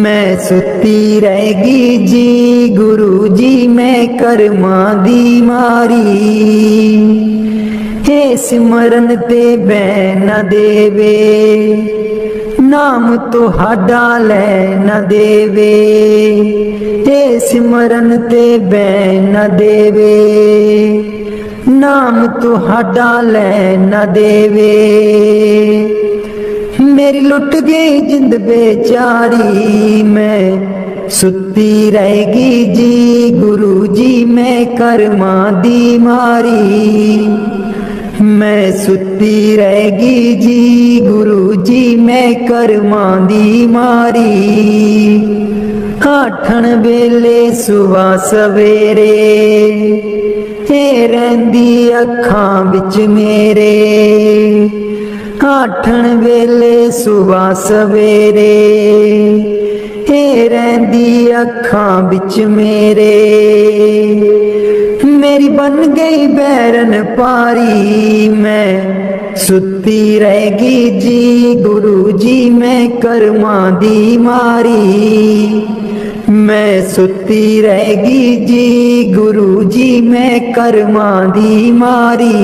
मैं सुती रहेगी जी गुरु जी मैं कर्मां दी मारी। हे सिमरन ते बैन न देवे, नाम तुहाडा लै न देवे। हे सिमरन ते बैन न देवे, नाम तुहाडा लै न देवे। मेरी लुट गई जिंद बेचारी, मैं सुती रहेगी जी गुरु जी मैं कर्मां दी मारी, मैं सुती रहेगी जी गुरु जी मैं कर्मां दी मारी। आठण वेले सुबह सवेरे हे रहिंदी अखां विच मेरे, आठण वेले सुबह सवेरे हे रहिंदी अखां विच मेरे। मेरी बन गई बैरन पारी, मैं सुती रहेगी जी गुरु जी मैं कर्मां दी मारी, मैं सुती रहेगी जी गुरु जी मैं कर्मां दी मारी।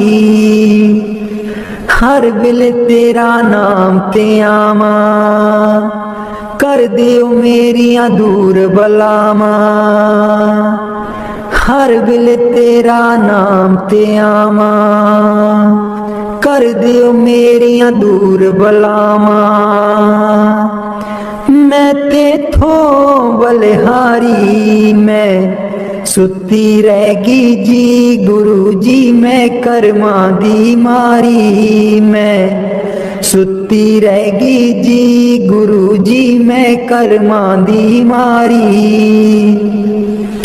हर वेले तेरा नाम ते आवां, कर दिओ मेरियां दूर बलावां। हर वेले तेरा नाम ते आवां, कर दिओ मेरियां दूर बलावां। मैं तेथों बलिहारी, मैं सुती रहेगी जी गुरु जी मैं कर्मां दी मारी, मैं सुती रहेगी जी गुरु जी मैं कर्मां दी मारी।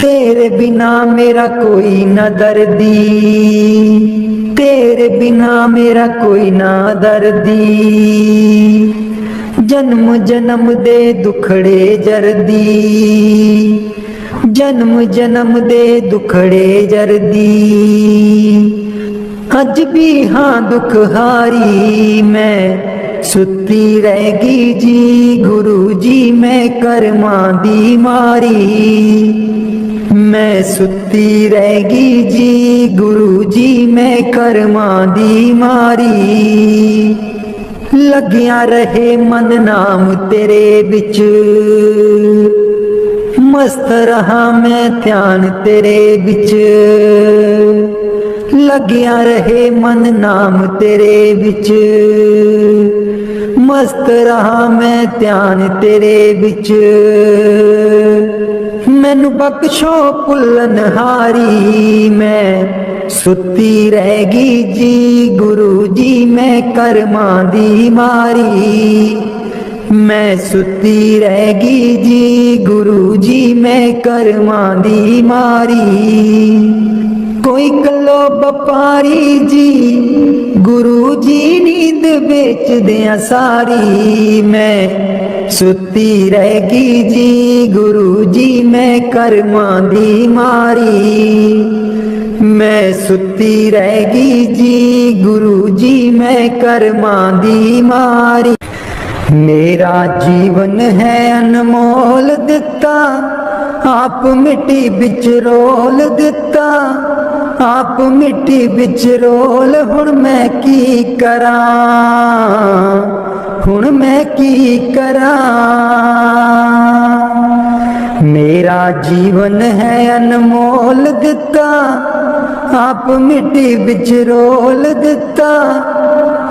तेरे बिना मेरा कोई न दर्दी, तेरे बिना मेरा कोई ना दर्दी। जन्म जन्म दे दुखड़े जरदी, जन्म जन्म दे दुखड़े जरदी। अज भी हाँ दुख हारी, मैं सुती रहेगी जी गुरु जी मैं कर्मां दी मारी, मैं सुती रहेगी जी गुरु जी मैं कर्मां दी मारी। लग्या रहे मन नाम तेरे बिच, मस्त रहा मैं ध्यान तेरे बिच। लग्या रहे मन नाम तेरे बिच, मस्त रहा मैं ध्यान तेरे बिच। मैनू बख्शो भुल्लन हारी, मैं सुती रहेगी जी गुरु जी मैं कर्मां दी मारी। मैं सुती रहेगी जी गुरु जी मैं कर्मां दी मारी। कोई कलो व्यापारी जी गुरु जी नींद बेच दिया सारी। मैं सुती रहेगी जी गुरु जी मैं कर्मां दी मारी। मैं सुती रहेगी जी गुरु जी मैं कर्मां दी मारी। मेरा जीवन है अनमोल दिता आप मिट्टी बिच रोल दिता। आप मिट्टी बिच रोल हुण मैं की करां। हुण मैं की करां। मेरा जीवन है अनमोल दिता आप मिट्टी बिच रोल दिता।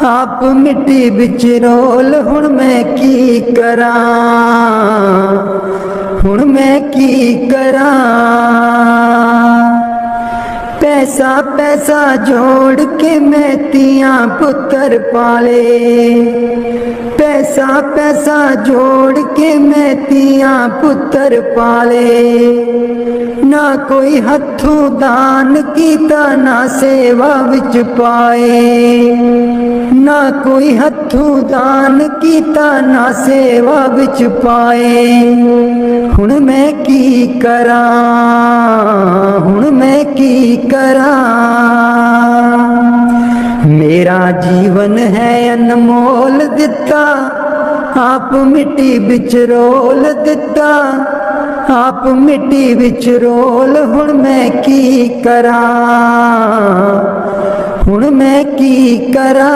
आप मिट्टी बिच रोल हुण मैं की करां। हुण मैं की करां। पैसा पैसा जोड़ के मैं तियां पुत्तर पाले। पैसा पैसा जोड़ के मैं तियां पुत्तर पाले। ना कोई हथों दान कीता ना सेवा विच पाए। ना कोई हथों दान कीता ना सेवा विच पाए। हुण मैं की करां। हुण मैं की करां। मेरा जीवन है अनमोल दिता आप मिट्टी बिच रोल दिता। आप मिट्टी बिच रोल हुण मैं की करां। हुण मैं की करां।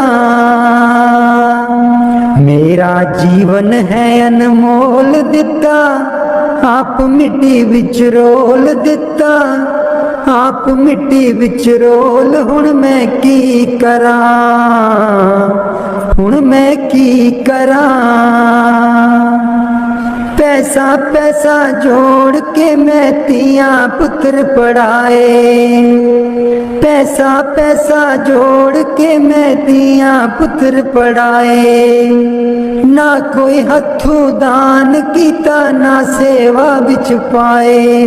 मेरा जीवन है अनमोल दिता आप मिट्टी बिच रोल दिता। आप मिट्टी बिच रोल हुण मैं की करां। हुण मैं की करां। पैसा पैसा जोड़ के मैं तियां पुत्र पढ़ाए। पैसा पैसा जोड़ के मैं तियां पुत्र पढ़ाए। ना कोई हथों दान कीता ना सेवा विच पाए।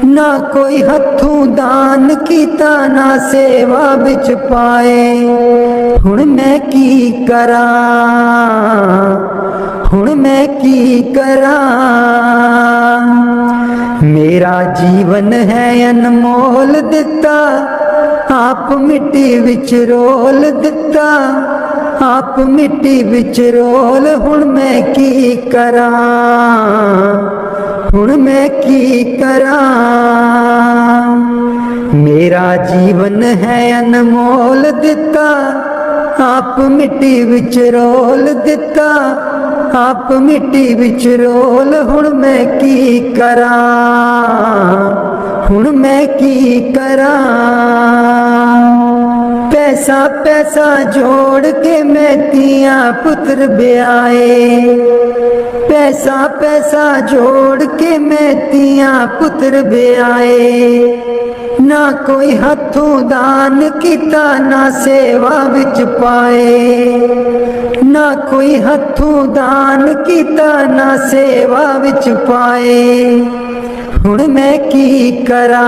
ना कोई हथों दान कीता ना सेवा विच पाए। हुण मैं की करां। हुण मैं की करां। मेरा जीवन है अनमोल दिता आप मिट्टी विच रोल दिता। आप मिट्टी विच रोल हुण मैं की करां। हुण मैं की करां। मेरा जीवन है अनमोल दिता आप मिट्टी विच रोल दिता। आप मिट्टी विच रोल हुण मैं की करां। हुण मैं की करां। पैसा पैसा जोड़ के मैं तियां पुत्र ब्याए। पैसा पैसा जोड़ के मैं तियां पुत्र ब्याए। ना कोई हथों दान कीता ना सेवा विच पाए। ना कोई हथों दान कीता ना सेवा विच पाए। हुण मैं की करां।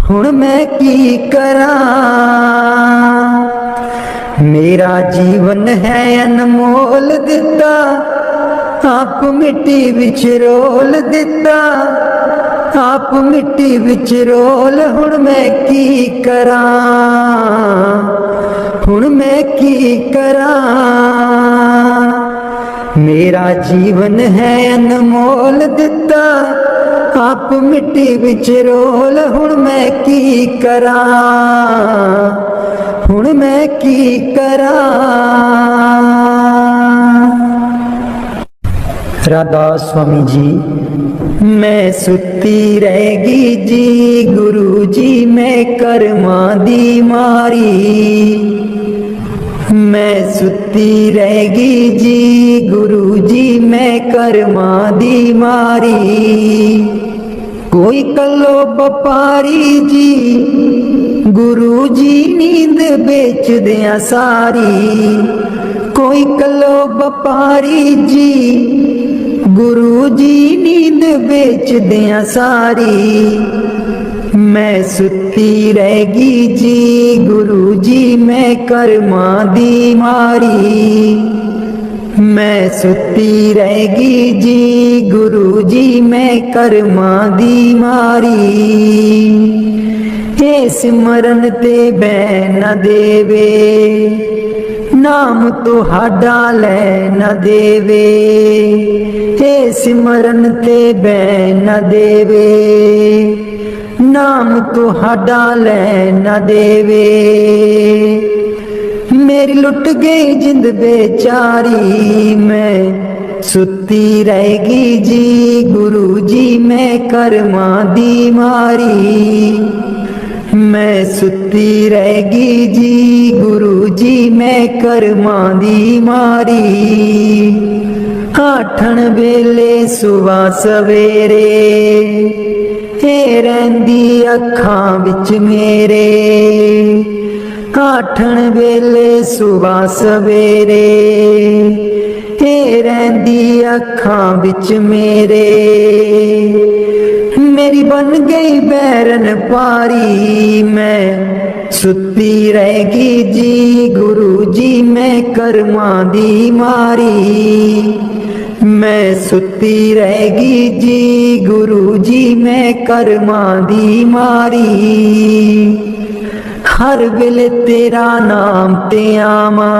हुण मैं की करां। मेरा जीवन है अनमोल दिता आप मिट्टी विच रोल दिता। आप मिट्टी विच रोल हुण मैं की करां। हुण मैं की करां। मेरा जीवन है अनमोल दिता आप मिट्टी विच रोल हुण मैं की करां। हुण मैं की करां। राधा स्वामी जी। मैं सुती रहेगी जी गुरु जी मैं कर्मां दी मारी। मैं सुती रहेगी जी गुरु जी मैं कर्मां दी मारी। कोई कलो व्यापारी जी गुरु जी नींद बेच दिया सारी। कोई कलो व्यापारी जी गुरु जी नींद बेच दिया सारी। मैं सुती रहेगी जी गुरु जी मैं कर्मा दी मारी। मैं सुती रहेगी जी गुरु जी मैं कर्मा दी मारी। हे सिमरन ते बैन न देवे नाम तुहाडा लै न देवे। हे सिमरन ते बैन न देवे नाम तुहाडा लै न देवे। मेरी लुट गई जिंद बेचारी मैं सुती रहेगी जी गुरु जी मैं कर्मा दी मारी। मैं सुती रहेगी जी गुरु जी मैं कर्मा दी मारी। आठन वेले सुबह सवेरे हे रहिंदी अखां विच मेरे। आठन वेले सुबह सवेरे हे रहिंदी अखां विच मेरे। मेरी बन गई बैरन पारी मैं सुती रहेगी जी गुरु जी मैं कर्मा दी मारी। मैं सुती रहेगी जी गुरु जी मैं कर्मा दी मारी। हर वेले तेरा नाम ते आवा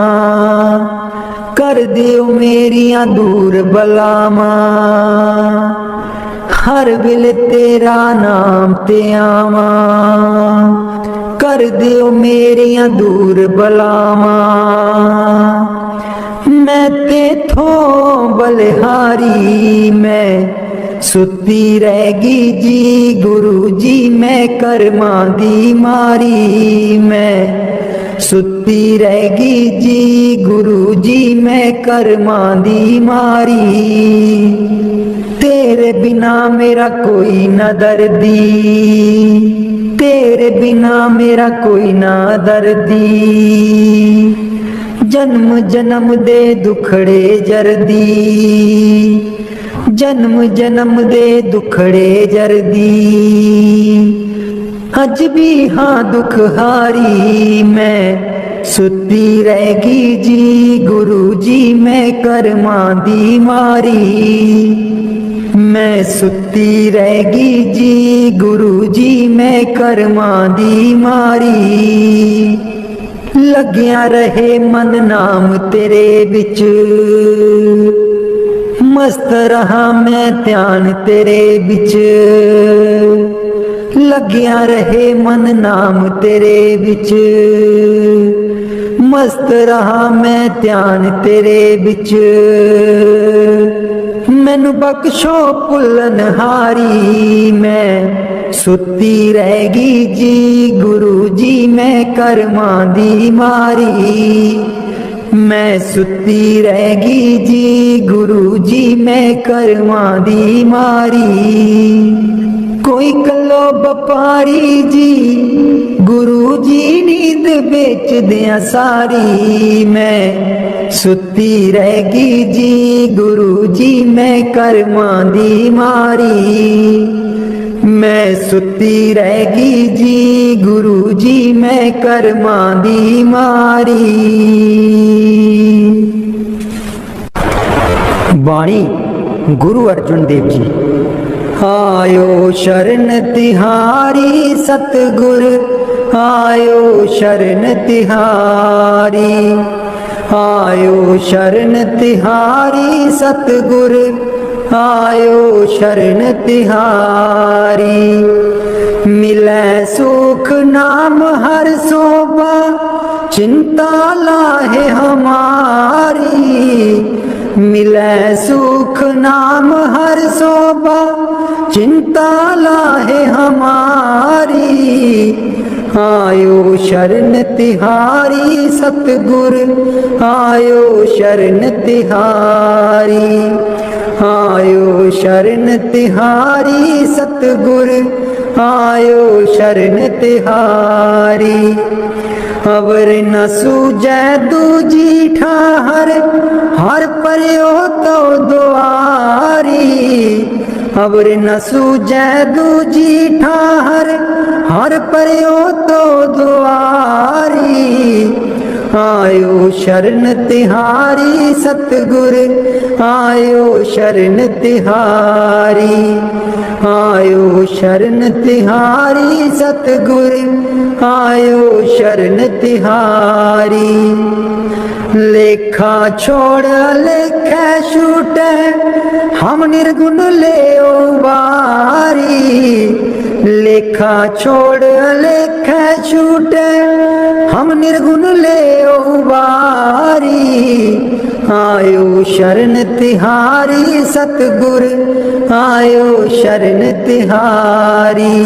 कर दियो मेरियां दूर बलावा। हर वेले तेरा नाम ते आवा कर दियो मेरियां दूर बलावा। मैं तेथों बलिहारी मैं सुती रहेगी जी गुरु जी मैं कर्मा दी मारी। मैं सुती रहेगी जी गुरु जी मैं कर्मा दी मारी। तेरे बिना मेरा कोई न दर्दी तेरे बिना मेरा कोई ना दर्दी। जन्म जन्म दे दुखड़े जरदी जन्म जन्म दे दुखड़े जरदी। अज भी हाँ दुख हारी मैं सुती रहेगी जी गुरु जी मैं कर्मा दी मारी। मैं सुती रहेगी जी गुरु जी मैं कर्मा दी मारी। लग्या रहे मन नाम तेरे बिच मस्त रहा मैं ध्यान तेरे बिच। लग्या रहे मन नाम तेरे बिच मस्त रहा मैं ध्यान तेरे बिच। मैनू बख्शो भुल्लन हारी मैं सुती रहेगी जी गुरु जी मैं कर्मा दी मारी। मैं सुती रहेगी जी गुरु जी मैं कर्मा दी मारी। कोई कलो व्यापारी जी गुरु जी नींद बेच दिया सारी। मैं सुती रहेगी जी गुरु जी मैं कर्मा दी मारी। मैं सुती रहेगी जी गुरु जी मैं कर्मा दी मारी। बाणी गुरु अर्जुन देव जी। आयो शरण तिहारी सतगुर आयो शरण तिहारी। आयो शरण तिहारी सतगुर आयो शरण तिहारी। मिलै सुख नाम हर सोबा चिंता लाहे हमारी। मिलै सुख नाम हर सोबा चिंता लाहे हमारी। आयो शरण तिहारी सतगुर, आयो शरण तिहारी, आयो शरण तिहारी सतगुर, आयो शरण तिहारी। अवर न सूझै दूजी ठाहर, हर पर्यो तो दुआरी। अवर न सूझै दूजी ठाहर, हर पर्यो तो दुआरी। आयो शरण तिहारी सतगुर, आयो शरण तिहारी, आयो शरण तिहारी सतगुर, आयो शरण तिहारी। लेखा छोड़ लेखे छूटे, हम निर्गुण ले बारी। लेखा छोड़ लेखे छूटे, हम निर्गुण ले बारी। आयो शरण तिहारी सतगुर, आयो शरण तिहारी,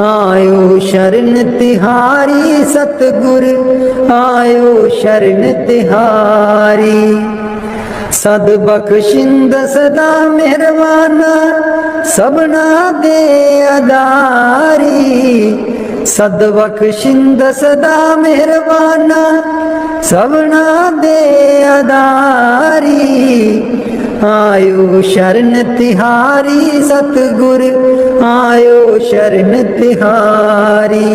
आयो शरण तिहारी सतगुर, आयो शरण तिहारी। सद बख्शिंद सदा मेहरबाना, सबना दे अदारी। सद बख्शिंद सदा मेहरबाना, सबना दे अदारी। आयो शरण तिहारी सतगुर, आयो शरण तिहारी,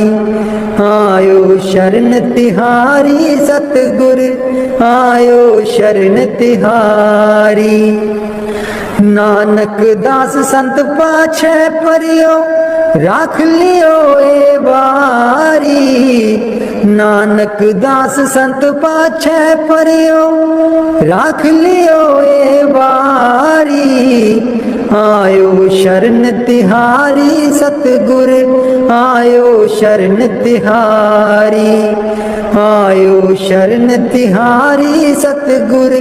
आयो शरण तिहारी सतगुर, आयो शरण तिहारी। नानक दास संत पाछे परियो, राख लियो ए बारी। नानक दास संत पाछे परियो, राख लियो ए बारी। आयो शरण तिहारी सतगुर, आयो शरण तिहारी, आयो शरण तिहारी सतगुर,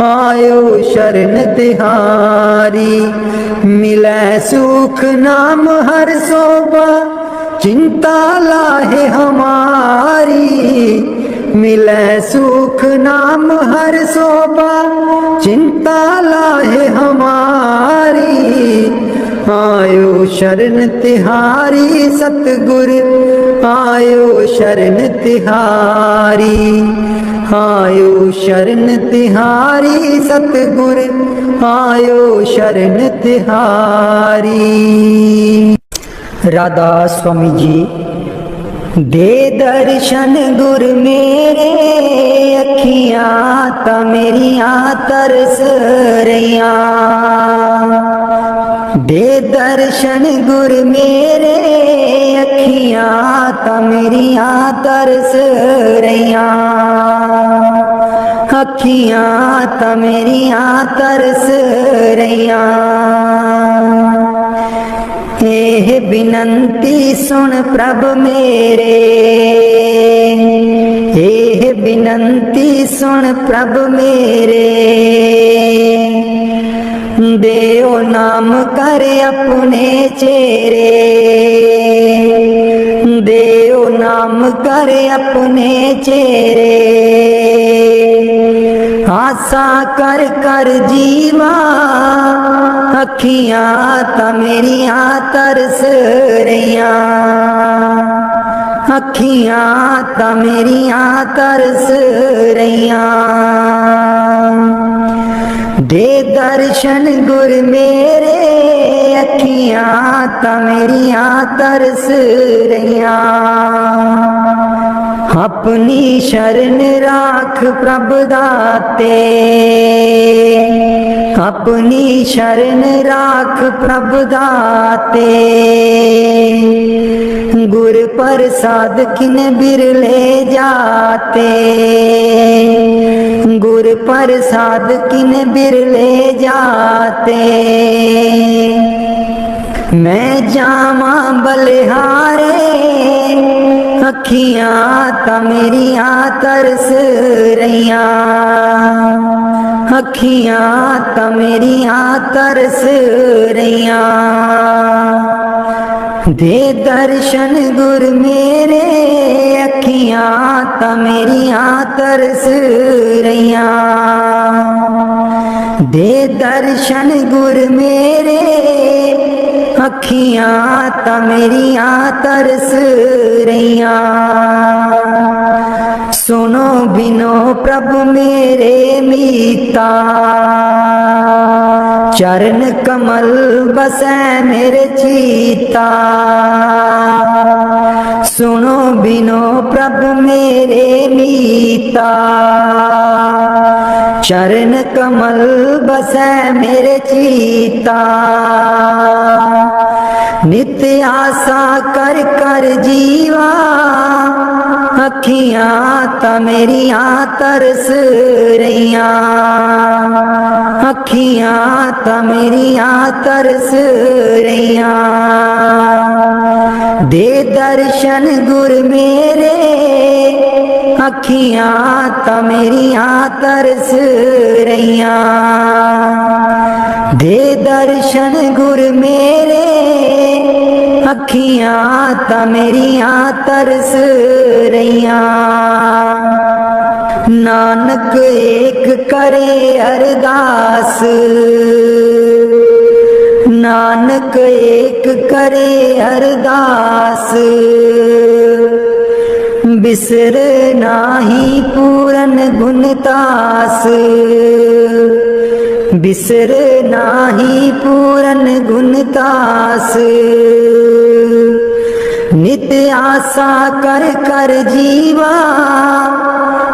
आयो शरण तिहारी। मिलै सुख नाम हर सोबा, चिंता लाहे हमारी। मिलै सुख नाम हर सोबा, चिंता लाहे हमारी। आयो शरण तिहारी सतगुर, आयो शरण तिहारी, आयो शरण तिहारी सतगुर, आयो शरण तिहारी। राधा स्वामी जी। दे दर्शन गुर मेरे, अखियां ता मेरियां तरस रहियां। दे दर्शन गुर मेरे, अखियां ता मेरियां तरस रहियां। अखियां ता मेरियां तरस रहियां। एह बिनंती सुन प्रभ मेरे, एह बिनंती सुन प्रभ मेरे। देओ नाम कर अपने चेरे, देओ नाम कर अपने चेरे। आशा कर कर जीवा, अखियां ता मेरियां तरस रहियां। अखियां ता मेरियां तरस रहियां। दे दर्शन गुर मेरे, अखियां ता मेरियां तरस रहियां। अपनी शरण राख प्रभ दाते, अपनी शरण राख प्रभ दाते। गुर प्रसाद किन बिरले जाते, गुर प्रसाद किन बिरले जाते। मैं जावा बलिहारे, अखियां ता मेरियां तरस रहियां। अखियां ता मेरियां तरस रहियां। दे दर्शन गुर मेरे, अखियां ता मेरियां तरस रहियां। दे दर्शन गुर मेरे, अखियां ता मेरियां तरस रहियां। सुनो बिनो प्रभु मेरे मीता, चरण कमल बसै मेरे चीता। सुनो बिनो प्रभु मेरे मीता, चरण कमल बसै मेरे चीता। नित्य आशा कर कर जीवा, अखियां ता मेरियां तरस रहियां। अखियां ता मेरियां तरस रहियां। दे दर्शन गुर मेरे, अखियां ता मेरियां तरस रहियां। दे दर्शन गुर मेरे, अखियां ता मेरियां तरस रहियां। नानक एक करे अरदास, नानक एक करे अरदास। बिसर नाही पूरन गुणतास, बिसर नाही पूरन गुणतास। नित्य आशा कर कर जीवा,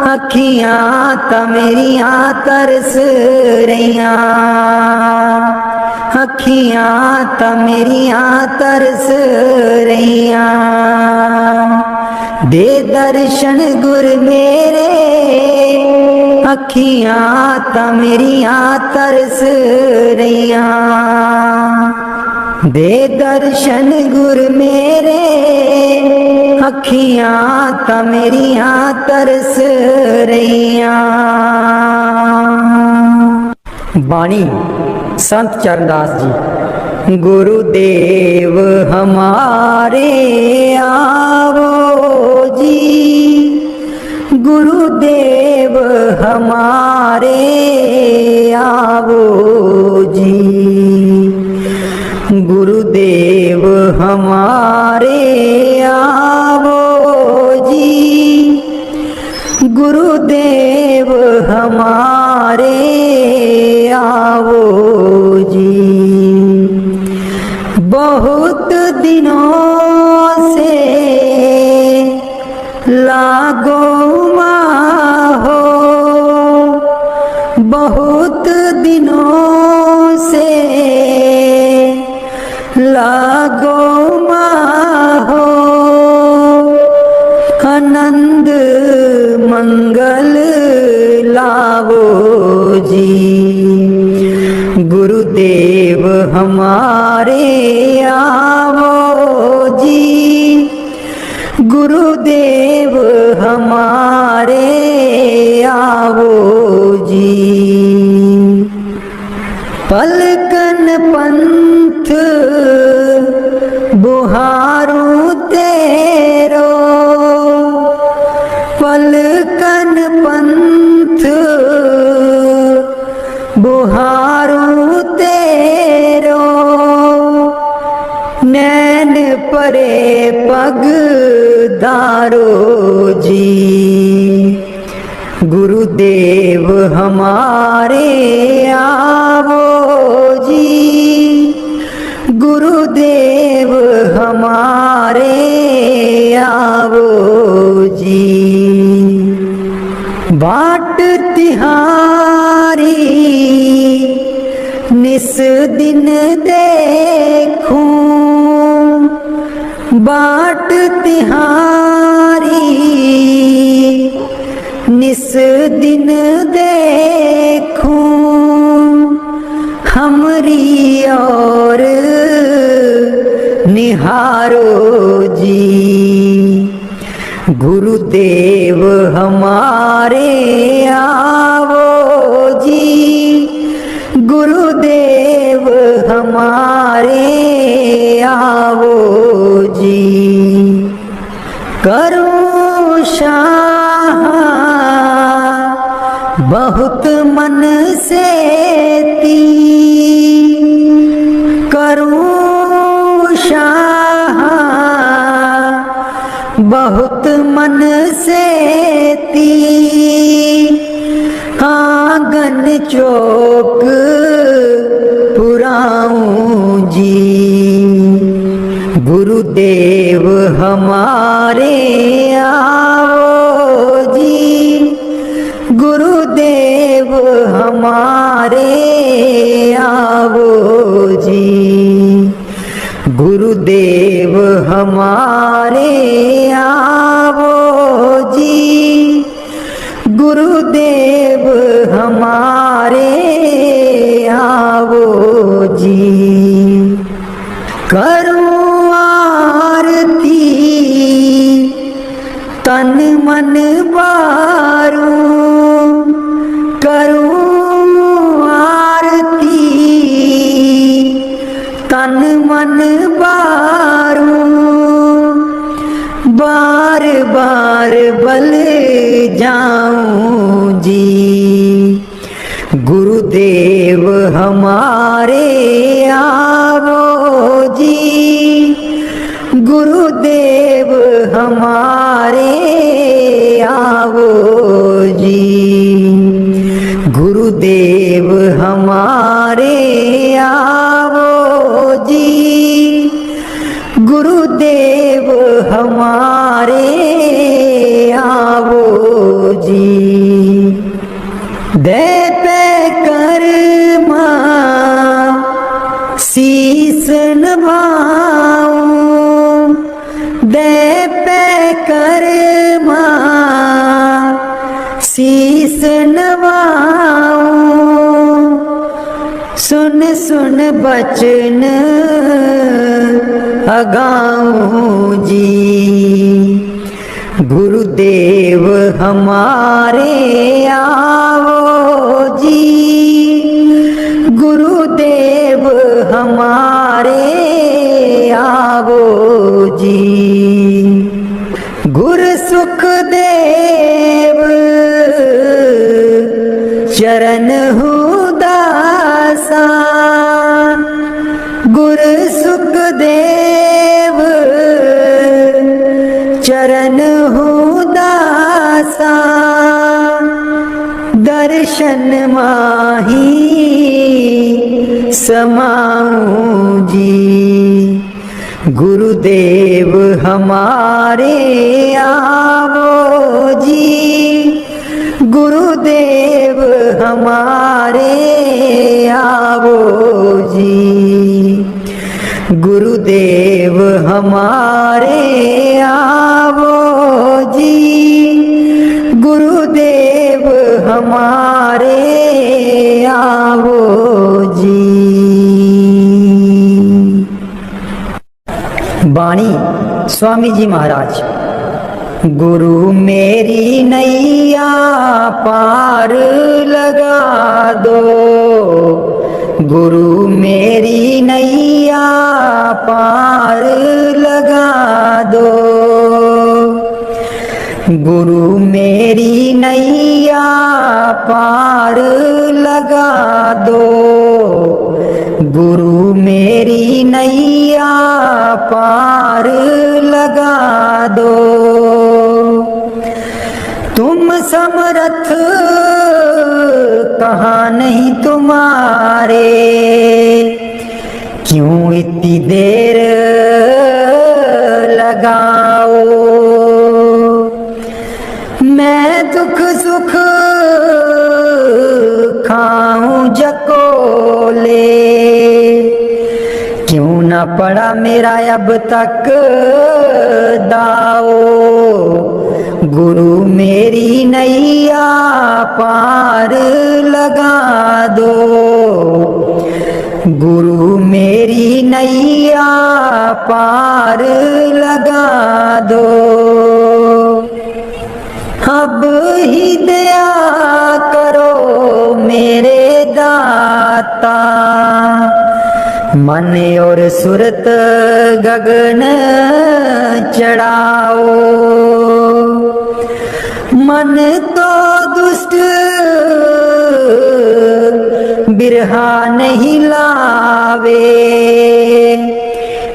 अखियां ता मेरियां तरस रहियां। अखियां ता मेरियां तरस रहियां। दे दर्शन गुर मेरे, अखियां ता मेरियां तरस रहियां। दे दर्शन गुर मेरे, अखियां ता मेरियां तरस रहियां। बाणी संत चरणदास जी। गुरुदेव हमारे आवो जी, गुरुदेव हमारे आवो जी। गुरुदेव हमारे आवो जी, गुरुदेव हमारे आवो जी। बहुत दिनों से लागो माहो, बहुत दिनों से लागो माहो। आनंद मंगल लावो जी। गुरुदेव हमारे आवो जी, गुरुदेव हमारे आवो जी। पलकन पंथ बुहारू तेरो, पलकन पंथ बुहारू तेरो। नैन परे पग दारो जी। गुरुदेव हमारे आवो जी, गुरुदेव हमारे आवो जी। बाट तिहारी निस दिन देखूं, बाट तिहारी निस दिन देखूं। हमरी और निहारो जी। गुरुदेव हमारे आवो जी, गुरुदेव हमारे आवो बहुत मन से ती करूं शाह, बहुत मन से ती आंगन चौक पुराऊं जी। गुरुदेव हमारे आओ जी, गुरुदेव हमारे आओ जी, गुरुदेव हमारे आओ जी, गुरुदेव हमारे आओ जी। करूं आरती तन मन बारू, करूं आरती तन मन बारू, बार बार बल जाऊं जी। गुरुदेव हमारे आओ जी, गुरुदेव हमारे आओ जी, गुरुदेव हमारे आओ जी, गुरुदेव हमारे आओ जी। दे पे कर्मा शीस नभाऊं, दे पे कर्मा शीस नभाऊं, सुन सुन बचन अगाऊं जी। गुरुदेव हमारे आओ जी, गुरुदेव हमारे आओ जी। गुरु सुखदेव चरण दासा, गुरु सुखदेव चरण दासा, दर्शन माही समाऊं जी। गुरुदेव हमारे आओ जी, गुरुदेव हमारे आओ जी, गुरुदेव हमारे आओ जी, गुरुदेव हमारे आओ जी। बाणी स्वामी जी महाराज। गुरु मेरी नैया पार लगा दो, गुरु मेरी नैया पार लगा दो, गुरु मेरी नैया पार लगा दो, गुरु मेरी नैया पार लगा दो। तुम समर्थ कहाँ नहीं तुम्हारे, क्यों इतनी देर लगाओ। मैं दुख सुख खाऊं जकोले, क्यों न पड़ा मेरा अब तक दाओ। गुरु मेरी नैया पार लगा दो, गुरु मेरी नैया पार लगा दो। अब ही दया करो मेरे दाता, मन और सुरत गगन चढ़ाओ। मन तो दुष्ट बिरहा नहीं लावे।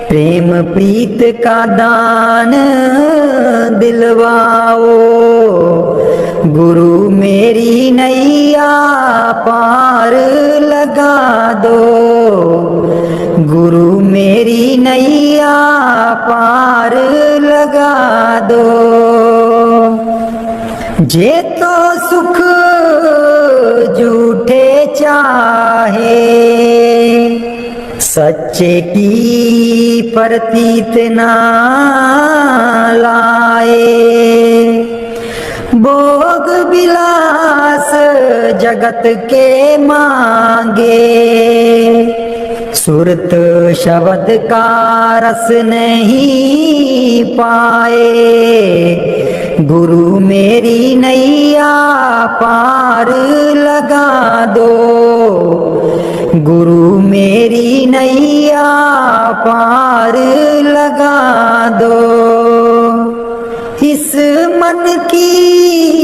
प्रेम प्रीत का दान दिलवाओ, गुरु मेरी नैया पार लगा दो, गुरु मेरी नैया पार लगा दो। जे तो सुख झूठे चाहे, सच्चे की प्रतीत ना लाए। भोग विलास जगत के मांगे, सुरत शब्द का रस नहीं पाए। गुरु मेरी नैया पार लगा दो, गुरु मेरी नैया पार लगा दो। इस मन की